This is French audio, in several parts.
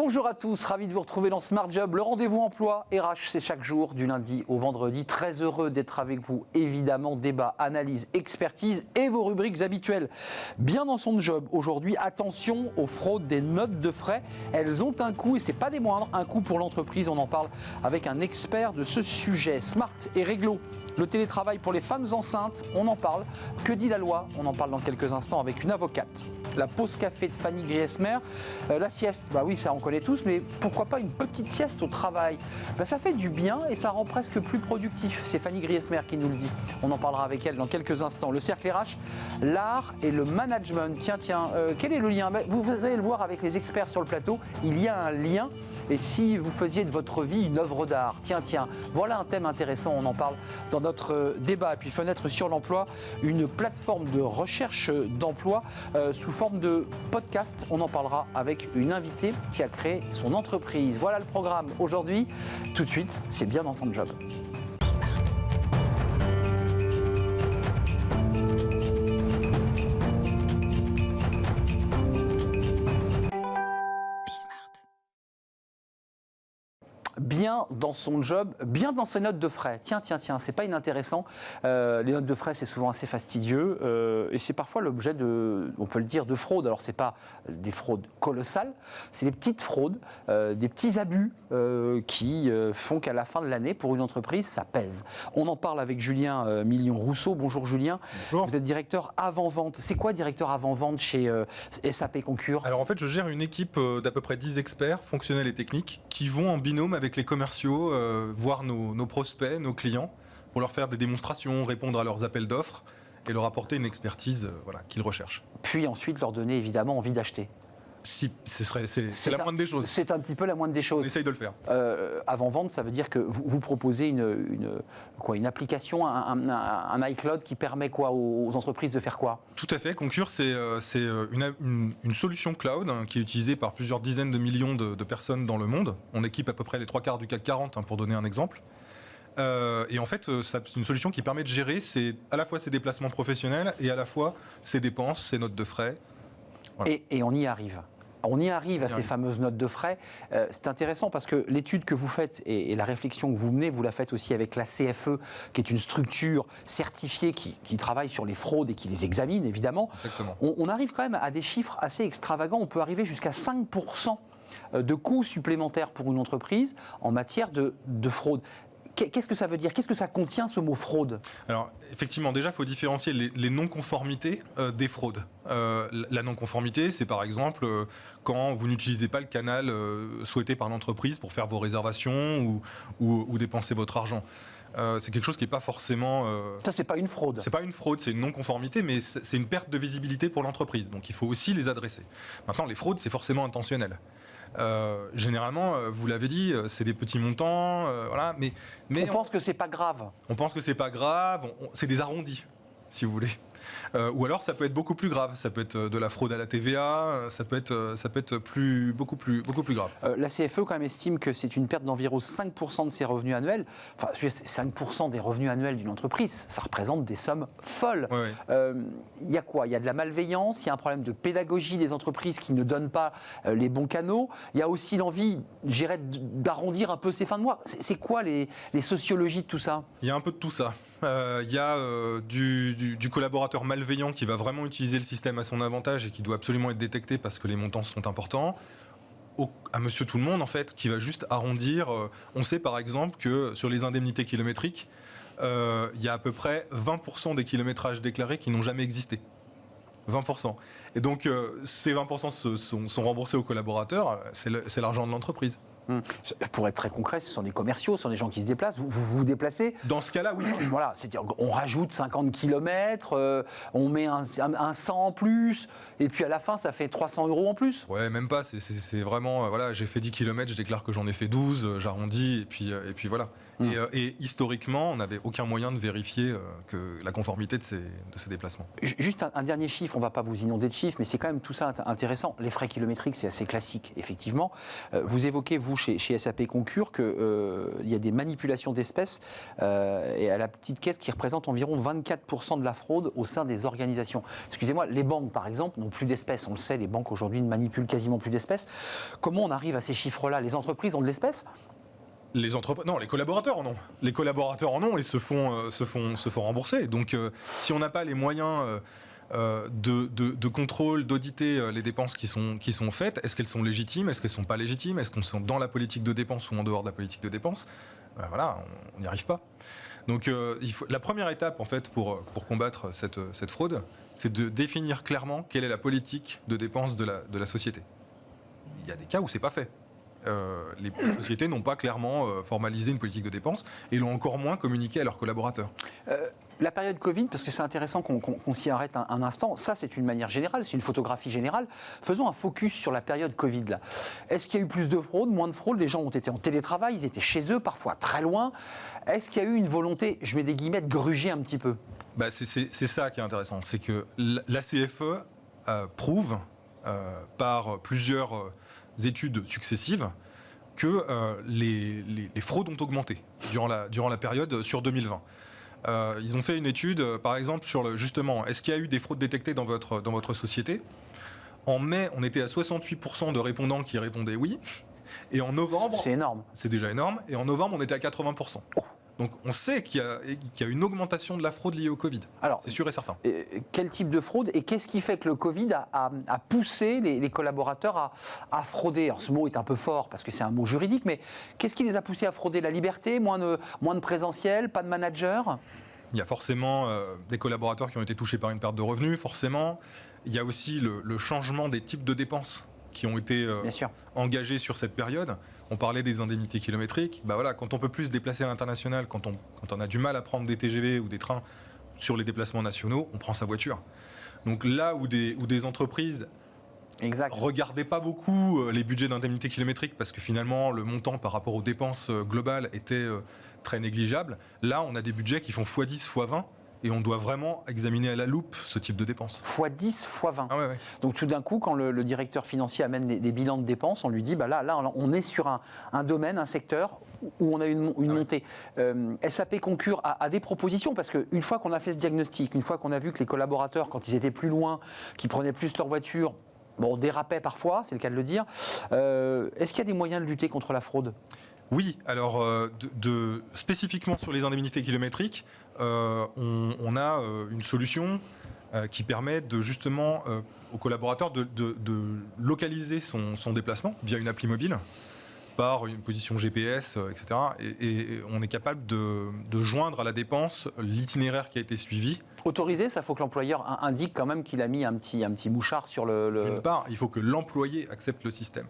Bonjour à tous, ravi de vous retrouver dans Smart Job, le rendez-vous emploi RH, c'est chaque jour du lundi au vendredi. Très heureux d'être avec vous, évidemment, débat, analyse, expertise et vos rubriques habituelles. Bien dans son job aujourd'hui, attention aux fraudes des notes de frais. Elles ont un coût et c'est pas des moindres, un coût pour l'entreprise. On en parle avec un expert de ce sujet. Smart et réglo. Le télétravail pour les femmes enceintes, on en parle. Que dit la loi? On en parle dans quelques instants avec une avocate. La pause café de Fanny Griesmer, la sieste, bah oui, ça on connaît tous, mais pourquoi pas une petite sieste au travail? Ça fait du bien et ça rend presque plus productif. C'est Fanny Griesmer qui nous le dit. On en parlera avec elle dans quelques instants. Le cercle RH, l'art et le management. Tiens, quel est le lien? Vous allez le voir avec les experts sur le plateau, il y a un lien. Et si vous faisiez de votre vie une œuvre d'art? Tiens, voilà un thème intéressant, on en parle dans notre débat. Et puis Fenêtre sur l'emploi, une plateforme de recherche d'emploi sous forme de podcast. On en parlera avec une invitée qui a créé son entreprise. Voilà le programme aujourd'hui. Tout de suite, c'est bien dans son job. Bien dans son job, bien dans ses notes de frais. Tiens, c'est pas inintéressant. Les notes de frais, c'est souvent assez fastidieux et c'est parfois l'objet de, on peut le dire, de fraude. Alors, c'est pas des fraudes colossales, c'est des petites fraudes, des petits abus qui font qu'à la fin de l'année, pour une entreprise, ça pèse. On en parle avec Julien Million-Rousseau. Bonjour Julien. Bonjour. Vous êtes directeur avant-vente. C'est quoi directeur avant-vente chez SAP Concur? Alors en fait, je gère une équipe d'à peu près 10 experts fonctionnels et techniques qui vont en binôme avec les commerciaux voir nos prospects, nos clients, pour leur faire des démonstrations, répondre à leurs appels d'offres et leur apporter une expertise qu'ils recherchent. Puis ensuite leur donner évidemment envie d'acheter. Si, c'est la moindre des choses. C'est un petit peu la moindre des choses. On essaye de le faire. Avant-vente, ça veut dire que vous proposez une application, un iCloud qui permet quoi aux entreprises de faire quoi? Tout à fait. Concur, c'est une solution cloud qui est utilisée par plusieurs dizaines de millions de personnes dans le monde. On équipe à peu près les 3/4 du CAC 40, pour donner un exemple. Et en fait, c'est une solution qui permet de gérer à la fois ses déplacements professionnels et à la fois ses dépenses, ses notes de frais. Voilà. Et on y arrive. On y arrive à ces fameuses notes de frais. C'est intéressant parce que l'étude que vous faites et la réflexion que vous menez, vous la faites aussi avec la CFE, qui est une structure certifiée qui travaille sur les fraudes et qui les examine, évidemment. Exactement. On arrive quand même à des chiffres assez extravagants. On peut arriver jusqu'à 5% de coûts supplémentaires pour une entreprise en matière de fraude. Qu'est-ce que ça veut dire? Qu'est-ce que ça contient, ce mot fraude? Alors, effectivement, déjà, il faut différencier les non-conformités des fraudes. La non-conformité, c'est par exemple quand vous n'utilisez pas le canal souhaité par l'entreprise pour faire vos réservations ou dépenser votre argent. C'est quelque chose qui n'est pas forcément... Ça, c'est pas une fraude. C'est pas une fraude, c'est une non-conformité, mais c'est une perte de visibilité pour l'entreprise. Donc, il faut aussi les adresser. Maintenant, les fraudes, c'est forcément intentionnel. Généralement, vous l'avez dit, c'est des petits montants, voilà, mais on pense que c'est pas grave. On pense que c'est pas grave, c'est des arrondis, si vous voulez. Ou alors ça peut être beaucoup plus grave, ça peut être de la fraude à la TVA, ça peut être beaucoup plus grave. La CFE quand même estime que c'est une perte d'environ 5% de ses revenus annuels. Enfin, 5% des revenus annuels d'une entreprise, ça représente des sommes folles. Il y a quoi? Il y a de la malveillance, il y a un problème de pédagogie des entreprises qui ne donnent pas les bons canaux. Il y a aussi l'envie, d'arrondir un peu ses fins de mois. C'est quoi les sociologies de tout ça? Il y a un peu de tout ça. Il y a du collaborateur malveillant qui va vraiment utiliser le système à son avantage et qui doit absolument être détecté parce que les montants sont importants. À monsieur tout le monde, en fait, qui va juste arrondir. On sait par exemple que sur les indemnités kilométriques, il y a à peu près 20% des kilométrages déclarés qui n'ont jamais existé. 20%. Et donc, ces 20% sont remboursés aux collaborateurs, c'est l'argent de l'entreprise. Pour être très concret, ce sont des commerciaux, ce sont des gens qui se déplacent. Vous vous déplacez? Dans ce cas-là, oui. Voilà, c'est-à-dire on rajoute 50 km, on met un 100 en plus, et puis à la fin, ça fait 300 € en plus. Ouais, même pas. C'est vraiment, voilà, j'ai fait 10 km, je déclare que j'en ai fait 12, j'arrondis, et puis voilà. Et historiquement, on n'avait aucun moyen de vérifier que la conformité de ces déplacements. Juste un dernier chiffre, on ne va pas vous inonder de chiffres, mais c'est quand même tout ça intéressant. Les frais kilométriques, c'est assez classique, effectivement. Vous évoquez, vous, vous chez SAP Concur qu'il y a des manipulations d'espèces et à la petite caisse qui représente environ 24% de la fraude au sein des organisations. Excusez-moi, les banques par exemple n'ont plus d'espèces. On le sait, les banques aujourd'hui ne manipulent quasiment plus d'espèces. Comment on arrive à ces chiffres-là? Les entreprises ont de l'espèce? Non, les collaborateurs en ont. Les collaborateurs en ont et se font rembourser. Donc, si on n'a pas les moyens de contrôle, d'auditer les dépenses qui sont faites, est-ce qu'elles sont légitimes, est-ce qu'elles ne sont pas légitimes, est-ce qu'elles sont dans la politique de dépense ou en dehors de la politique de dépense, voilà, on n'y arrive pas. Donc, la première étape en fait pour combattre cette fraude, c'est de définir clairement quelle est la politique de dépense de la société. Il y a des cas où c'est pas fait. Les sociétés n'ont pas clairement formalisé une politique de dépense et l'ont encore moins communiqué à leurs collaborateurs. La période Covid, parce que c'est intéressant qu'on s'y arrête un instant, ça c'est une manière générale, c'est une photographie générale. Faisons un focus sur la période Covid là. Est-ce qu'il y a eu plus de fraude, moins de fraude? Les gens ont été en télétravail, ils étaient chez eux, parfois très loin. Est-ce qu'il y a eu une volonté, je mets des guillemets, de gruger un petit peu? C'est ça qui est intéressant, c'est que la CFE prouve par plusieurs études successives que les fraudes ont augmenté durant la période sur 2020. Ils ont fait une étude, par exemple, sur justement, est-ce qu'il y a eu des fraudes détectées dans votre société? En mai, on était à 68% de répondants qui répondaient oui. Et en novembre... C'est énorme. C'est déjà énorme. Et en novembre, on était à 80%. Oh. Donc on sait qu'il y a une augmentation de la fraude liée au Covid. Alors, c'est sûr et certain. Quel type de fraude et qu'est-ce qui fait que le Covid a poussé les collaborateurs à frauder? Alors ce mot est un peu fort parce que c'est un mot juridique, mais qu'est-ce qui les a poussés à frauder? La liberté, moins de présentiel, pas de manager? Il y a forcément des collaborateurs qui ont été touchés par une perte de revenus, forcément. Il y a aussi le changement des types de dépenses qui ont été engagés sur cette période. On parlait des indemnités kilométriques. Voilà, quand on peut plus se déplacer à l'international, quand on a du mal à prendre des TGV ou des trains sur les déplacements nationaux, on prend sa voiture. Donc là où des entreprises regardaient pas beaucoup les budgets d'indemnités kilométriques parce que finalement le montant par rapport aux dépenses globales était très négligeable, là on a des budgets qui font x10, x20. Et on doit vraiment examiner à la loupe ce type de dépenses. x10, x20. Ah ouais. Donc tout d'un coup, quand le directeur financier amène des bilans de dépenses, on lui dit, là on est sur un domaine, un secteur où on a une montée. SAP Concur a des propositions, parce qu'une fois qu'on a fait ce diagnostic, une fois qu'on a vu que les collaborateurs, quand ils étaient plus loin, qu'ils prenaient plus leur voiture, dérapaient parfois, c'est le cas de le dire, est-ce qu'il y a des moyens de lutter contre la fraude ? Oui, alors spécifiquement sur les indemnités kilométriques, on a une solution qui permet de justement aux collaborateurs de localiser son déplacement via une appli mobile par une position GPS, etc. Et on est capable de joindre à la dépense l'itinéraire qui a été suivi. Autorisé, ça faut que l'employeur indique quand même qu'il a mis un petit mouchard sur le... D'une part, il faut que l'employé accepte le système.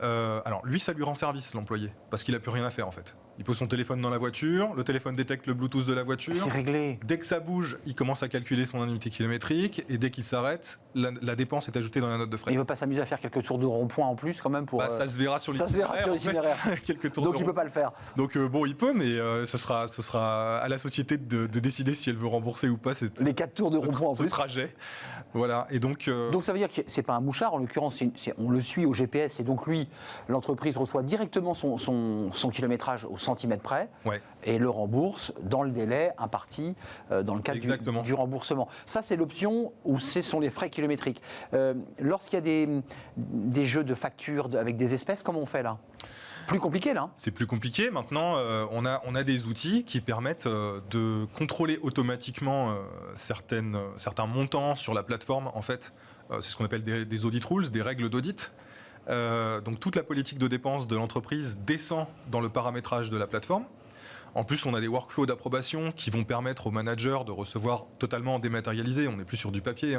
Alors lui, ça lui rend service, l'employé, parce qu'il n'a plus rien à faire en fait. Il pose son téléphone dans la voiture, le téléphone détecte le Bluetooth de la voiture. C'est réglé. Dès que ça bouge, il commence à calculer son indemnité kilométrique et dès qu'il s'arrête, la dépense est ajoutée dans la note de frais. Il ne veut pas s'amuser à faire quelques tours de rond-point en plus quand même pour... ça se verra sur l'itinéraire. Quelques tours Donc de il ne peut pas le faire. Donc il peut, mais ce sera à la société de décider si elle veut rembourser ou pas les 4 tours de rond-point en plus. Ce trajet. Voilà. Et donc ça veut dire que c'est pas un mouchard, en l'occurrence, on le suit au GPS et donc lui, l'entreprise reçoit directement son kilométrage au centimètre près et le rembourse dans le délai imparti dans le cadre du remboursement. Ça, c'est l'option où ce sont les frais kilométriques. Lorsqu'il y a des jeux de factures avec des espèces, comment on fait là ? Plus compliqué là. C'est plus compliqué. Maintenant, on a des outils qui permettent de contrôler automatiquement certains montants sur la plateforme. En fait, c'est ce qu'on appelle des audit rules, des règles d'audit. Donc toute la politique de dépenses de l'entreprise descend dans le paramétrage de la plateforme. En plus, on a des workflows d'approbation qui vont permettre aux managers de recevoir totalement dématérialisé. On n'est plus sur du papier.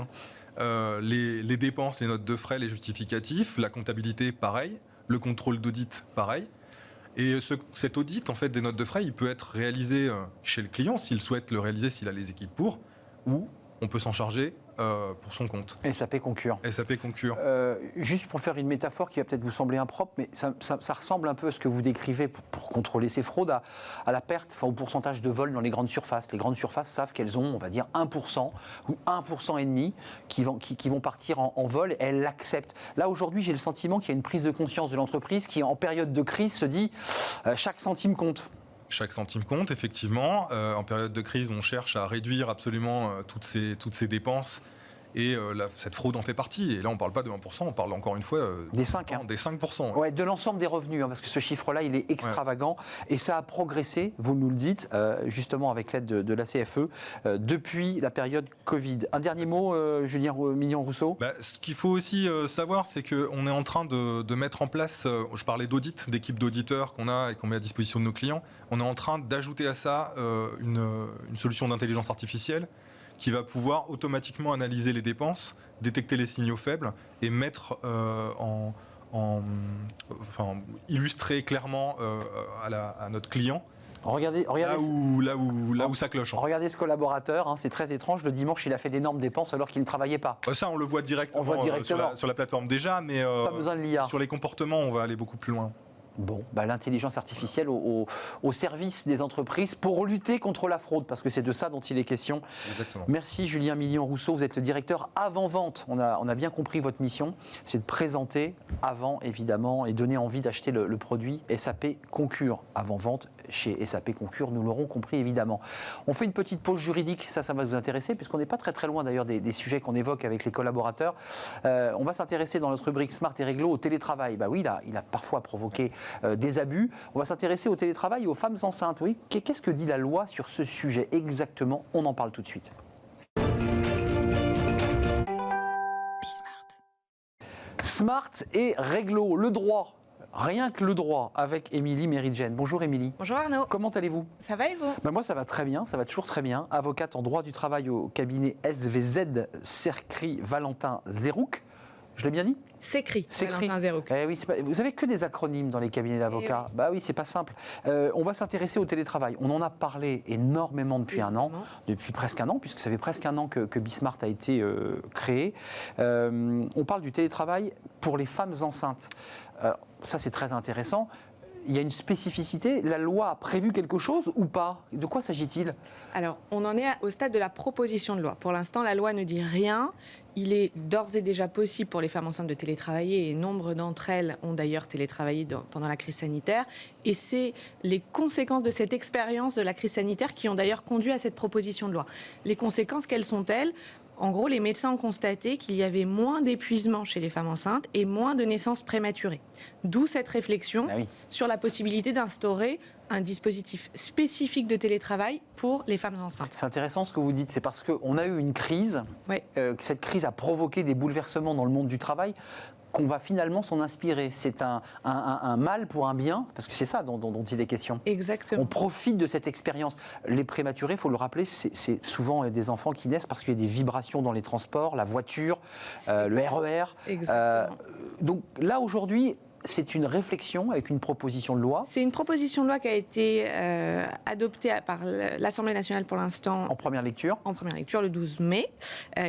Les dépenses, les notes de frais, les justificatifs, la comptabilité, pareil. Le contrôle d'audit, pareil. Et cet audit en fait, des notes de frais, il peut être réalisé chez le client, s'il souhaite le réaliser, s'il a les équipes pour, ou on peut s'en charger pour son compte. SAP Concur. SAP Concur. Juste pour faire une métaphore qui va peut-être vous sembler impropre, mais ça ressemble un peu à ce que vous décrivez pour contrôler ces fraudes, à la perte, au pourcentage de vol dans les grandes surfaces. Les grandes surfaces savent qu'elles ont, on va dire, 1% ou 1,5% qui vont partir en vol, et elles l'acceptent. Là, aujourd'hui, j'ai le sentiment qu'il y a une prise de conscience de l'entreprise qui, en période de crise, se dit chaque centime compte. Chaque centime compte, effectivement. En période de crise, on cherche à réduire absolument toutes ces dépenses. Et cette fraude en fait partie. Et là, on ne parle pas de 1%, on parle encore une fois des 5%. Des 5%. Ouais, de l'ensemble des revenus, parce que ce chiffre-là, il est extravagant. Ouais. Et ça a progressé, vous nous le dites, justement avec l'aide de la CFE, depuis la période Covid. Un dernier mot, Julien Mignon-Rousseau ? Ce qu'il faut aussi savoir, c'est qu'on est en train de mettre en place, je parlais d'audit, d'équipes d'auditeurs qu'on a et qu'on met à disposition de nos clients, on est en train d'ajouter à ça une solution d'intelligence artificielle qui va pouvoir automatiquement analyser les dépenses, détecter les signaux faibles et mettre illustrer clairement à notre client regardez là où ça cloche. Regardez ce collaborateur, c'est très étrange. Le dimanche, il a fait d'énormes dépenses alors qu'il ne travaillait pas. Ça, on le voit directement, sur la plateforme déjà, mais pas besoin de l'IA. Sur les comportements, on va aller beaucoup plus loin. Bon, l'intelligence artificielle au service des entreprises pour lutter contre la fraude, parce que c'est de ça dont il est question. Exactement. Merci Julien Mignon-Rousseau, vous êtes le directeur avant-vente. On a bien compris votre mission, c'est de présenter avant, évidemment, et donner envie d'acheter le produit SAP Concur. Avant-vente chez SAP Concur, nous l'aurons compris, évidemment. On fait une petite pause juridique, ça va vous intéresser, puisqu'on n'est pas très loin d'ailleurs des sujets qu'on évoque avec les collaborateurs. On va s'intéresser dans notre rubrique Smart et Réglo au télétravail. Oui, il a parfois provoqué des abus. On va s'intéresser au télétravail et aux femmes enceintes. Oui, qu'est-ce que dit la loi sur ce sujet exactement ? On en parle tout de suite. Smart et Réglo, le droit. Rien que le droit avec Émilie Méridjen. Bonjour Émilie. Bonjour Arnaud. Comment allez-vous ? Ça va et vous ? Moi ça va très bien, ça va toujours très bien. Avocate en droit du travail au cabinet SVZ Cercry Valentin Zerouk. Je l'ai bien dit ? S'écrit, Valentin Zerouk. Oui, vous avez que des acronymes dans les cabinets d'avocats. Oui, c'est pas simple. On va s'intéresser au télétravail. On en a parlé énormément depuis un an, depuis presque un an, puisque ça fait presque un an que Bismart a été créé. On parle du télétravail pour les femmes enceintes. Alors, ça, c'est très intéressant. Il y a une spécificité. La loi a prévu quelque chose ou pas ? De quoi s'agit-il ? Alors, on en est au stade de la proposition de loi. Pour l'instant, la loi ne dit rien. Il est d'ores et déjà possible pour les femmes enceintes de télétravailler et nombre d'entre elles ont d'ailleurs télétravaillé pendant la crise sanitaire. Et c'est les conséquences de cette expérience de la crise sanitaire qui ont d'ailleurs conduit à cette proposition de loi. Les conséquences, quelles sont-elles ? En gros, les médecins ont constaté qu'il y avait moins d'épuisement chez les femmes enceintes et moins de naissances prématurées. D'où cette réflexion sur la possibilité d'instaurer un dispositif spécifique de télétravail pour les femmes enceintes. C'est intéressant ce que vous dites, c'est parce qu'on a eu une crise, cette crise a provoqué des bouleversements dans le monde du travail, qu'on va finalement s'en inspirer. C'est un mal pour un bien, parce que c'est ça dont il est question. Exactement. On profite de cette expérience. Les prématurés, il faut le rappeler, c'est souvent des enfants qui naissent parce qu'il y a des vibrations dans les transports, la voiture, le RER. Exactement. Donc là, aujourd'hui, c'est une réflexion avec une proposition de loi. C'est une proposition de loi qui a été adoptée par l'Assemblée nationale pour l'instant. En première lecture. En première lecture le 12 mai,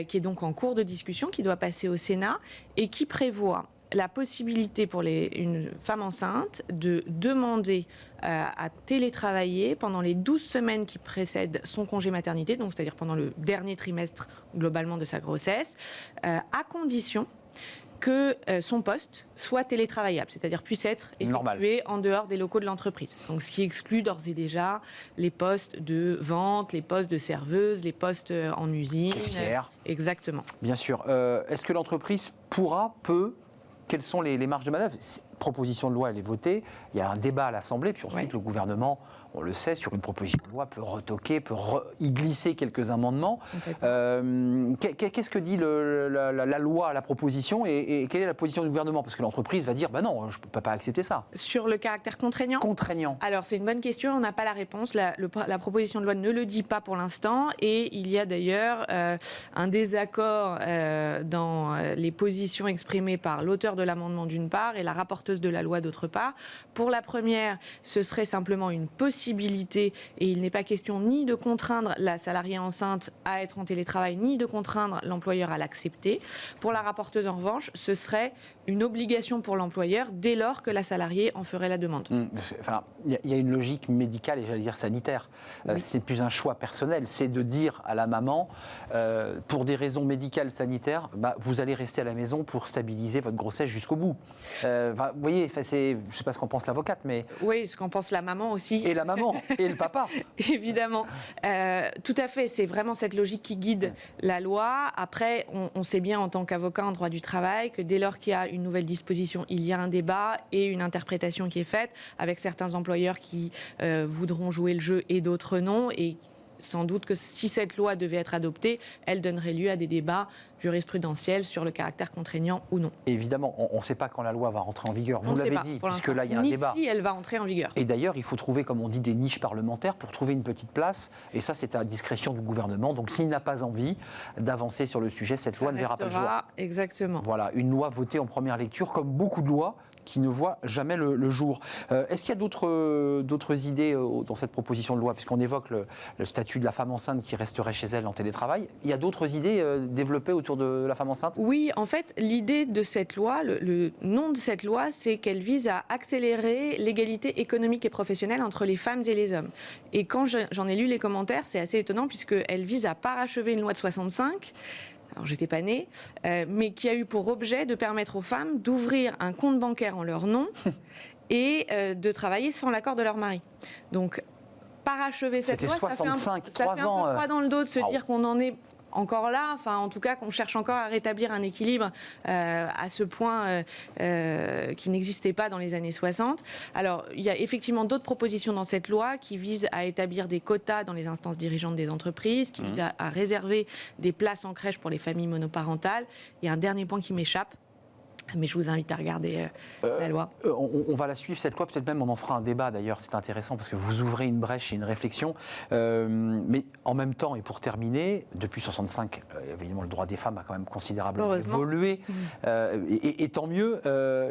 qui est donc en cours de discussion, qui doit passer au Sénat et qui prévoit la possibilité pour une femme enceinte de demander à télétravailler pendant les 12 semaines qui précèdent son congé maternité, donc c'est-à-dire pendant le dernier trimestre globalement de sa grossesse, à condition que son poste soit télétravaillable, c'est-à-dire puisse être effectué en dehors des locaux de l'entreprise. Donc, ce qui exclut d'ores et déjà les postes de vente, les postes de serveuse, les postes en usine. Caissière. Exactement. Bien sûr. Est-ce que l'entreprise peut, quelles sont les marges de manœuvre ? Proposition de loi, elle est votée, il y a un débat à l'Assemblée, puis ensuite le gouvernement, on le sait, sur une proposition de loi, peut retoquer, y glisser quelques amendements. Qu'est-ce que dit la loi à la proposition et quelle est la position du gouvernement ? Parce que l'entreprise va dire, non, je ne peux pas accepter ça. Sur le caractère contraignant ? Contraignant. Alors, c'est une bonne question, on n'a pas la réponse. La proposition de loi ne le dit pas pour l'instant et il y a d'ailleurs un désaccord dans les positions exprimées par l'auteur de l'amendement d'une part et la rapporteure de la loi d'autre part. Pour la première, ce serait simplement une possibilité possibilité, et il n'est pas question ni de contraindre la salariée enceinte à être en télétravail, ni de contraindre l'employeur à l'accepter. Pour la rapporteuse, en revanche, ce serait une obligation pour l'employeur dès lors que la salariée en ferait la demande. Enfin, il y a une logique médicale et j'allais dire sanitaire. Oui. C'est plus un choix personnel. C'est de dire à la maman, pour des raisons médicales, sanitaires, vous allez rester à la maison pour stabiliser votre grossesse jusqu'au bout. Vous voyez, je ne sais pas ce qu'en pense l'avocate, mais... Oui, ce qu'en pense la maman aussi. Et la maman, et le papa. Évidemment. Tout à fait, c'est vraiment cette logique qui guide la loi. Après, on sait bien en tant qu'avocat en droit du travail que dès lors qu'il y a une nouvelle disposition, il y a un débat et une interprétation qui est faite avec certains employeurs qui voudront jouer le jeu et d'autres non. Et sans doute que si cette loi devait être adoptée, elle donnerait lieu à des débats jurisprudentiels sur le caractère contraignant ou non. Et évidemment, on ne sait pas quand la loi va rentrer en vigueur. Vous l'avez dit, puisque là, il y a un débat. Ni si elle va entrer en vigueur. Et d'ailleurs, il faut trouver, comme on dit, des niches parlementaires pour trouver une petite place. Et ça, c'est à la discrétion du gouvernement. Donc, s'il n'a pas envie d'avancer sur le sujet, cette loi ne verra pas le jour. Exactement. Voilà, une loi votée en première lecture, comme beaucoup de lois qui ne voient jamais le jour. Est-ce qu'il y a d'autres idées dans cette proposition de loi, puisqu'on évoque le statut de la femme enceinte qui resterait chez elle en télétravail? Il y a d'autres idées développées autour de la femme enceinte? Oui, en fait, l'idée de cette loi, le nom de cette loi, c'est qu'elle vise à accélérer l'égalité économique et professionnelle entre les femmes et les hommes. Et quand j'en ai lu les commentaires, c'est assez étonnant puisqu'elle vise à parachever une loi de 65. Alors, j'étais pas née, mais qui a eu pour objet de permettre aux femmes d'ouvrir un compte bancaire en leur nom et de travailler sans l'accord de leur mari. Donc, parachever cette loi, ça fait un peu froid dans le dos de se dire qu'on en est encore là, enfin en tout cas qu'on cherche encore à rétablir un équilibre à ce point qui n'existait pas dans les années 60. Alors il y a effectivement d'autres propositions dans cette loi qui visent à établir des quotas dans les instances dirigeantes des entreprises, qui visent à réserver des places en crèche pour les familles monoparentales. Il y a un dernier point qui m'échappe, mais je vous invite à regarder la loi. On va la suivre, cette loi, peut-être même on en fera un débat d'ailleurs, c'est intéressant parce que vous ouvrez une brèche et une réflexion. Mais en même temps, et pour terminer, depuis 65, évidemment le droit des femmes a quand même considérablement évolué. Et tant mieux,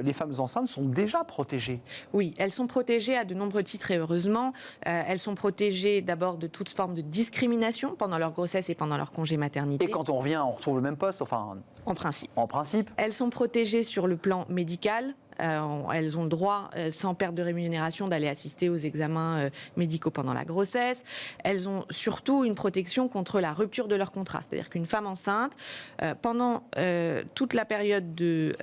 les femmes enceintes sont déjà protégées. Oui, elles sont protégées à de nombreux titres et heureusement. Elles sont protégées d'abord de toute forme de discrimination pendant leur grossesse et pendant leur congé maternité. Et quand on revient, on retrouve le même poste, enfin... En principe. En principe. Elles sont protégées sur le plan médical. Elles ont le droit, sans perte de rémunération, d'aller assister aux examens médicaux pendant la grossesse. Elles ont surtout une protection contre la rupture de leur contrat. C'est-à-dire qu'une femme enceinte, pendant toute la période de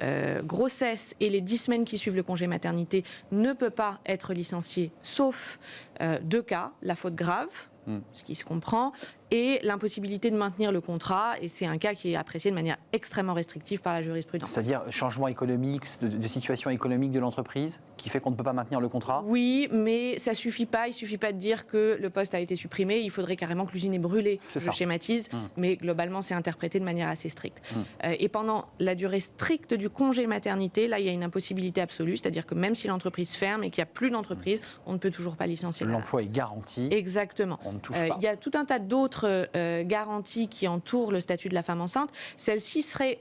grossesse et les 10 semaines qui suivent le congé maternité, ne peut pas être licenciée, sauf 2 cas, la faute grave, ce qui se comprend, et l'impossibilité de maintenir le contrat, et c'est un cas qui est apprécié de manière extrêmement restrictive par la jurisprudence. C'est-à-dire changement économique, de situation économique de l'entreprise, qui fait qu'on ne peut pas maintenir le contrat? Oui, mais ça suffit pas, il suffit pas de dire que le poste a été supprimé, il faudrait carrément que l'usine ait brûlé. Je schématise, mais globalement c'est interprété de manière assez stricte. Et pendant la durée stricte du congé maternité, là il y a une impossibilité absolue, c'est-à-dire que même si l'entreprise ferme et qu'il n'y a plus d'entreprise, on ne peut toujours pas licencier. L'emploi est garanti. Exactement. On ne touche pas. Il y a tout un tas d'autres garanties qui entourent le statut de la femme enceinte. Celle-ci serait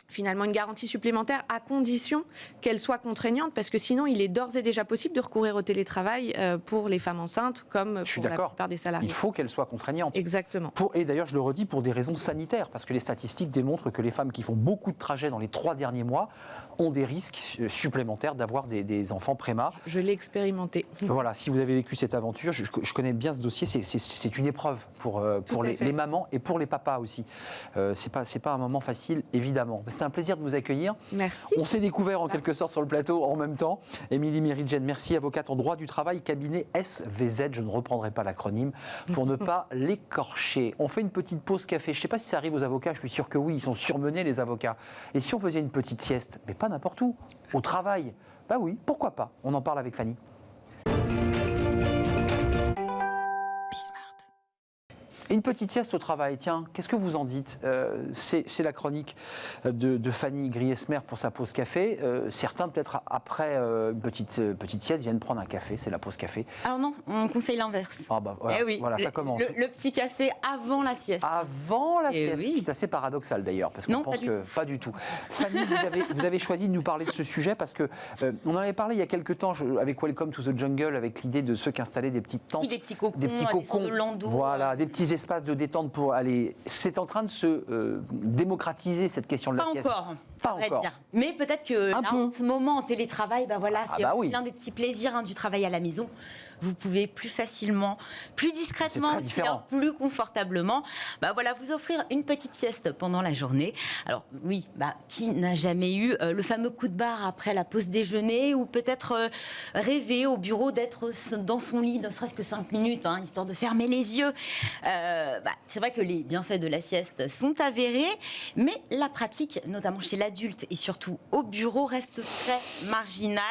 finalement une garantie supplémentaire à condition qu'elle soit contraignante, parce que sinon il est d'ores et déjà possible de recourir au télétravail pour les femmes enceintes comme pour la plupart des salariés. Il faut qu'elle soit contraignante. Exactement. Et d'ailleurs je le redis, pour des raisons sanitaires, parce que les statistiques démontrent que les femmes qui font beaucoup de trajets dans les 3 derniers mois ont des risques supplémentaires d'avoir des enfants prémas. Je l'ai expérimenté. Voilà, si vous avez vécu cette aventure, je connais bien ce dossier, c'est une épreuve pour les mamans et pour les papas aussi. C'est pas un moment facile, évidemment. C'était un plaisir de vous accueillir. Merci. On s'est découvert en quelque sorte sur le plateau en même temps. Émilie Méridjen, merci, avocate en droit du travail, cabinet SVZ, je ne reprendrai pas l'acronyme pour ne pas l'écorcher. On fait une petite pause café. Je ne sais pas si ça arrive aux avocats, je suis sûr que oui, ils sont surmenés les avocats. Et si on faisait une petite sieste, mais pas n'importe où, au travail? Bah oui, pourquoi pas? On en parle avec Fanny. Une petite sieste au travail, tiens, qu'est-ce que vous en dites? C'est la chronique de Fanny Griesmer pour sa pause café. Certains, peut-être après une petite sieste, viennent prendre un café, c'est la pause café. Alors non, on conseille l'inverse. Ah bah voilà, oui, voilà, ça commence. Le petit café avant la sieste. Avant la sieste, oui. c'est assez paradoxal d'ailleurs, parce qu'on Non, pense pas du que pas du tout. Fanny, vous avez choisi de nous parler de ce sujet parce que on en avait parlé il y a quelques temps avec Welcome to the Jungle, avec l'idée de ceux qui installaient des petites tentes, Oui, des petits cocons, des de landau. Voilà, des petits espaces de détente pour aller. C'est en train de se démocratiser cette question de la sieste. Pas encore. Dire. Mais peut-être que là, en ce moment, en télétravail, c'est l'un des petits plaisirs du travail à la maison. Vous pouvez plus facilement, plus discrètement, plus confortablement, vous offrir une petite sieste pendant la journée. Alors oui, qui n'a jamais eu le fameux coup de barre après la pause déjeuner, ou peut-être rêver au bureau d'être dans son lit, ne serait-ce que 5 minutes, histoire de fermer les yeux. C'est vrai que les bienfaits de la sieste sont avérés, mais la pratique, notamment chez l'adulte et surtout au bureau, reste très marginale,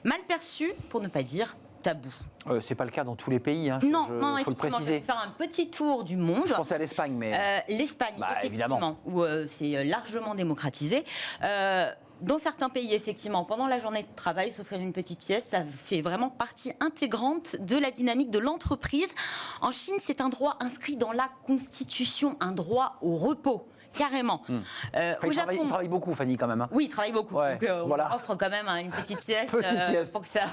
mal perçue, pour ne pas dire tabou. C'est pas le cas dans tous les pays. Non, faut le préciser. Je vais faire un petit tour du monde. Je pensais à l'Espagne, mais l'Espagne, effectivement, évidemment. Où c'est largement démocratisé. Dans certains pays, effectivement, pendant la journée de travail, s'offrir une petite sieste, ça fait vraiment partie intégrante de la dynamique de l'entreprise. En Chine, c'est un droit inscrit dans la Constitution, un droit au repos. Carrément. Il travaille beaucoup, Fanny, quand même. Oui, il travaille beaucoup. Ouais, donc, on offre quand même une petite sieste, pour que ça,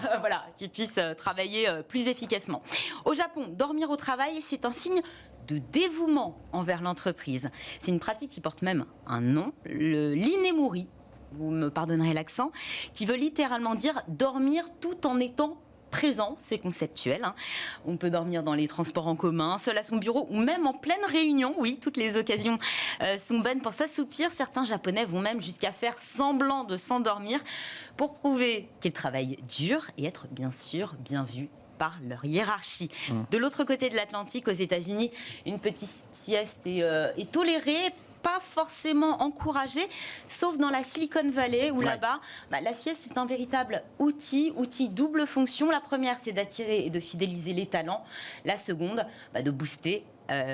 qu'il puisse travailler plus efficacement. Au Japon, dormir au travail, c'est un signe de dévouement envers l'entreprise. C'est une pratique qui porte même un nom, le l'inemori, vous me pardonnerez l'accent, qui veut littéralement dire dormir tout en étant présent, c'est conceptuel. On peut dormir dans les transports en commun, seul à son bureau ou même en pleine réunion. Oui, toutes les occasions sont bonnes pour s'assoupir. Certains Japonais vont même jusqu'à faire semblant de s'endormir pour prouver qu'ils travaillent dur et être bien sûr bien vus par leur hiérarchie. De l'autre côté de l'Atlantique, aux États-Unis, une petite sieste est tolérée, pas forcément encouragé, sauf dans la Silicon Valley où là-bas, la sieste est un véritable outil double fonction. La première, c'est d'attirer et de fidéliser les talents. La seconde, de booster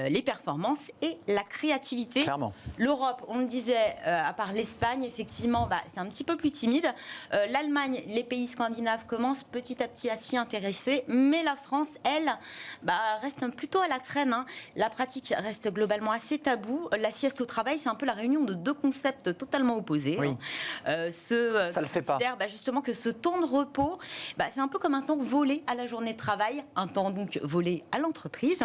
les performances et la créativité. Clairement. L'Europe, on le disait, à part l'Espagne, effectivement, c'est un petit peu plus timide. L'Allemagne, les pays scandinaves commencent petit à petit à s'y intéresser, mais la France, elle, reste plutôt à la traîne. La pratique reste globalement assez taboue. La sieste au travail, c'est un peu la réunion de deux concepts totalement opposés. Oui. Ça le fait pas. Justement que ce temps de repos, c'est un peu comme un temps volé à la journée de travail, un temps donc volé à l'entreprise.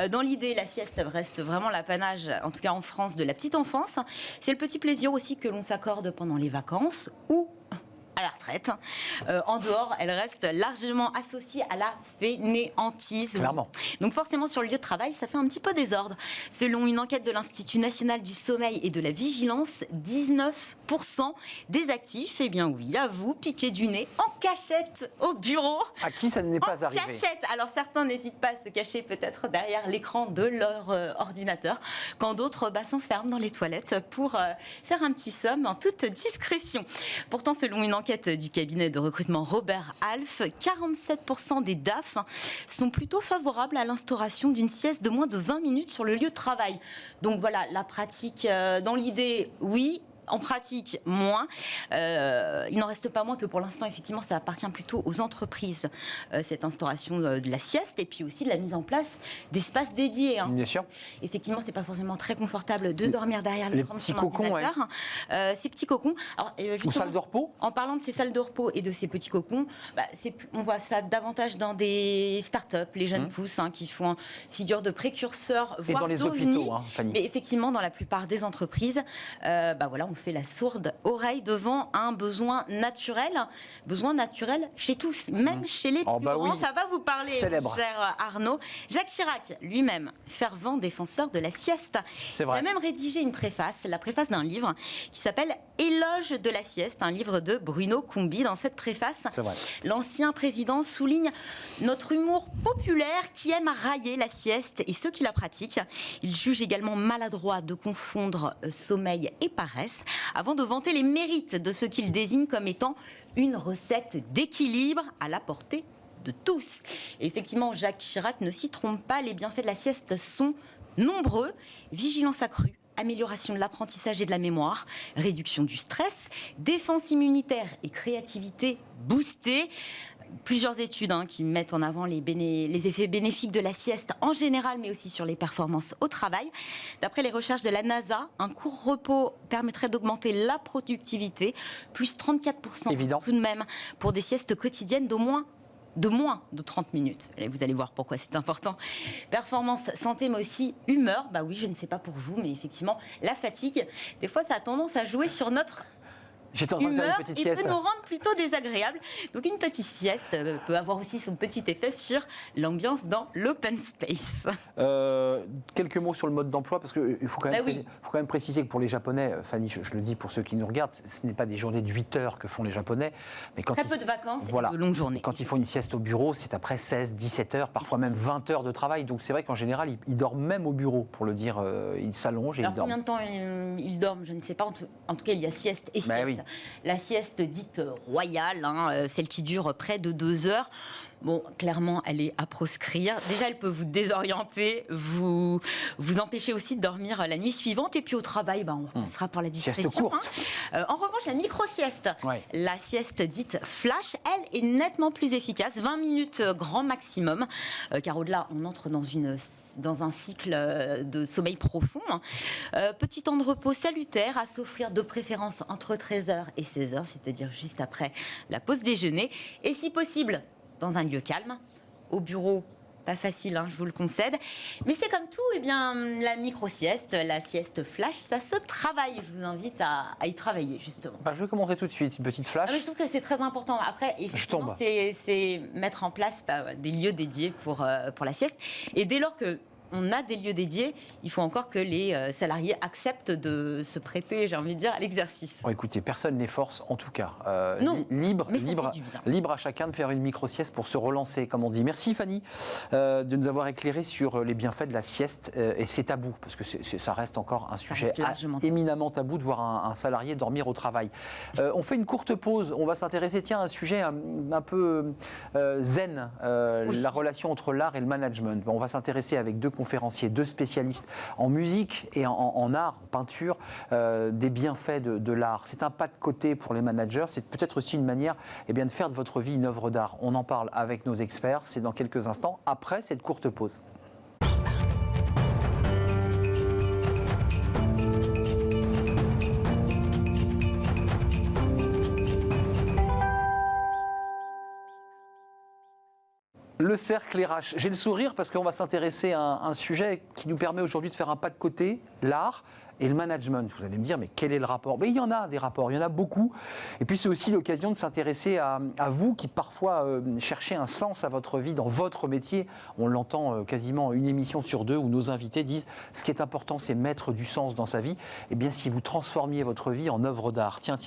Dans l'idée, la sieste reste vraiment l'apanage, en tout cas en France, de la petite enfance. C'est le petit plaisir aussi que l'on s'accorde pendant les vacances ou à la retraite. En dehors, elle reste largement associée à la fainéantise. Clairement. Donc forcément, sur le lieu de travail, ça fait un petit peu désordre. Selon une enquête de l'Institut national du sommeil et de la vigilance, 19% des actifs, avouent piquer du nez en cachette au bureau. À qui ça n'est pas arrivé? En cachette. Alors certains n'hésitent pas à se cacher peut-être derrière l'écran de leur ordinateur, quand d'autres s'enferment dans les toilettes pour faire un petit somme en toute discrétion. Pourtant, selon une enquête du cabinet de recrutement Robert Half, 47% des DAF sont plutôt favorables à l'instauration d'une sieste de moins de 20 minutes sur le lieu de travail. Donc voilà, la pratique, dans l'idée, oui. En pratique, moins. Il n'en reste pas moins que pour l'instant, effectivement, ça appartient plutôt aux entreprises, cette instauration de la sieste, et puis aussi de la mise en place d'espaces dédiés. Bien sûr. Effectivement, c'est pas forcément très confortable de dormir derrière l'écran de son ordinateur. Ces petits cocons. Alors, ou salles de repos. En parlant de ces salles de repos et de ces petits cocons, on voit ça davantage dans des start-up, les jeunes pousses qui font figure de précurseurs, voire dans les d'ovnis. hôpitaux, Fanny. Mais effectivement, dans la plupart des entreprises, on fait la sourde oreille devant un besoin naturel chez tous, même chez les plus grands. Ça va vous parler, cher Arnaud. Jacques Chirac, lui-même, fervent défenseur de la sieste. C'est vrai. Il a même rédigé une préface, la préface d'un livre qui s'appelle Éloge de la sieste, un livre de Bruno Combi. Dans cette préface, l'ancien président souligne notre humour populaire qui aime railler la sieste et ceux qui la pratiquent. Il juge également maladroit de confondre sommeil et paresse, avant de vanter les mérites de ce qu'il désigne comme étant une recette d'équilibre à la portée de tous. Et effectivement, Jacques Chirac ne s'y trompe pas, les bienfaits de la sieste sont nombreux. Vigilance accrue, amélioration de l'apprentissage et de la mémoire, réduction du stress, défense immunitaire et créativité boostée. Plusieurs études qui mettent en avant les effets bénéfiques de la sieste en général, mais aussi sur les performances au travail. D'après les recherches de la NASA, un court repos permettrait d'augmenter la productivité, plus 34% Évident. tout de même, pour des siestes quotidiennes de moins de 30 minutes. Et vous allez voir pourquoi c'est important. Performance, santé, mais aussi humeur. Bah oui, je ne sais pas pour vous, mais effectivement, la fatigue, des fois, ça a tendance à jouer sur notre J'étais en train de faire humeur une petite et sieste. peut nous rendre plutôt désagréables. Donc une petite sieste peut avoir aussi son petit effet sur l'ambiance dans l'open space. Quelques mots sur le mode d'emploi, parce qu'il faut quand même, oui. faut quand même préciser que pour les Japonais, Fanny, je le dis pour ceux qui nous regardent, ce n'est pas des journées de 8 heures que font les Japonais. Mais quand Très peu de vacances voilà, et de longues journées. Quand ils font une sieste au bureau, c'est après 16, 17 heures, parfois même 20 heures de travail. Donc c'est vrai qu'en général, ils dorment même au bureau, pour le dire. Ils s'allongent et Alors ils dorment. combien de temps ils dorment, je ne sais pas. En tout cas, il y a sieste et sieste. Oui. La sieste dite royale, celle qui dure près de 2 heures. Bon, clairement, elle est à proscrire. Déjà, elle peut vous désorienter, vous empêcher aussi de dormir la nuit suivante. Et puis au travail, on repassera pour la discrétion. En revanche, la micro-sieste, la sieste dite flash, elle est nettement plus efficace. 20 minutes grand maximum, car au-delà, on entre dans un cycle de sommeil profond. Petit temps de repos salutaire à s'offrir de préférence entre 13h et 16h, c'est-à-dire juste après la pause déjeuner. Et si possible, dans un lieu calme, au bureau, pas facile, je vous le concède. Mais c'est comme tout, la micro-sieste, la sieste flash, ça se travaille. Je vous invite à y travailler, justement. Je vais commencer tout de suite, une petite flash. Mais je trouve que c'est très important. Après, effectivement, c'est mettre en place des lieux dédiés pour la sieste. Et dès lors que on a des lieux dédiés, il faut encore que les salariés acceptent de se prêter, j'ai envie de dire, à l'exercice. Bon, écoutez, personne n'est force, en tout cas. Non, libre à chacun de faire une micro-sieste pour se relancer, comme on dit. Merci Fanny de nous avoir éclairé sur les bienfaits de la sieste et c'est tabou, parce que ça reste encore un sujet éminemment tabou de voir un salarié dormir au travail. On fait une courte pause, on va s'intéresser à un sujet un peu zen, la relation entre l'art et le management. On va s'intéresser avec deux conférenciers, deux spécialistes en musique et en art, en peinture, des bienfaits de l'art. C'est un pas de côté pour les managers, c'est peut-être aussi une manière de faire de votre vie une œuvre d'art. On en parle avec nos experts, c'est dans quelques instants, après cette courte pause. Le cercle RH. J'ai le sourire parce qu'on va s'intéresser à un sujet qui nous permet aujourd'hui de faire un pas de côté, l'art et le management. Vous allez me dire, mais quel est le rapport ? Mais il y en a des rapports, il y en a beaucoup. Et puis c'est aussi l'occasion de s'intéresser à vous qui parfois cherchez un sens à votre vie, dans votre métier. On l'entend quasiment une émission sur deux où nos invités disent, ce qui est important, c'est mettre du sens dans sa vie. Eh bien, si vous transformiez votre vie en œuvre d'art, tiens.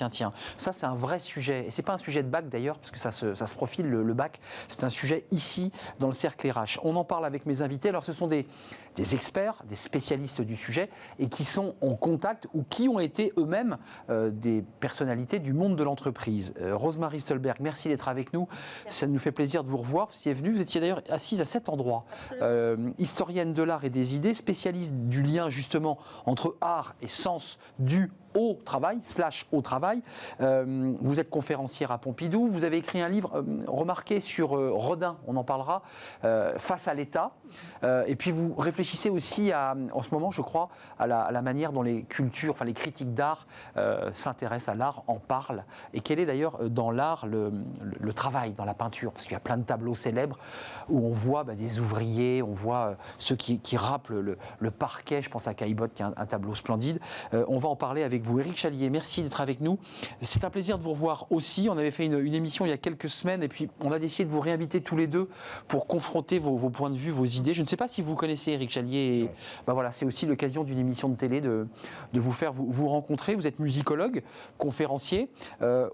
Ça, c'est un vrai sujet. Et c'est pas un sujet de bac d'ailleurs, parce que ça se profile, le bac. C'est un sujet ici, dans le cercle RH. On en parle avec mes invités. Alors, ce sont des experts, des spécialistes du sujet et qui sont en contact ou qui ont été eux-mêmes des personnalités du monde de l'entreprise. Rosemarie Stolberg, merci d'être avec nous. Ça nous fait plaisir de vous revoir. Vous étiez venue, vous étiez d'ailleurs assise à cet endroit. Historienne de l'art et des idées, spécialiste du lien justement entre art et sens du au travail, /au travail. Vous êtes conférencière à Pompidou. Vous avez écrit un livre remarqué sur Rodin, on en parlera, face à l'État. Et puis vous réfléchissez aussi en ce moment, je crois, à la manière dont les cultures, les critiques d'art s'intéressent à l'art, en parlent. Et quel est d'ailleurs dans l'art le travail, dans la peinture ? Parce qu'il y a plein de tableaux célèbres où on voit des ouvriers, on voit ceux qui râpent le parquet. Je pense à Caillebotte, qui est un tableau splendide. On va en parler avec vous. Éric Chalier, merci d'être avec nous. C'est un plaisir de vous revoir aussi. On avait fait une émission il y a quelques semaines et puis on a décidé de vous réinviter tous les deux pour confronter vos points de vue, vos idées. Je ne sais pas si vous connaissez Éric Chalier. Voilà, c'est aussi l'occasion d'une émission de télé de vous faire vous rencontrer. Vous êtes musicologue, conférencier,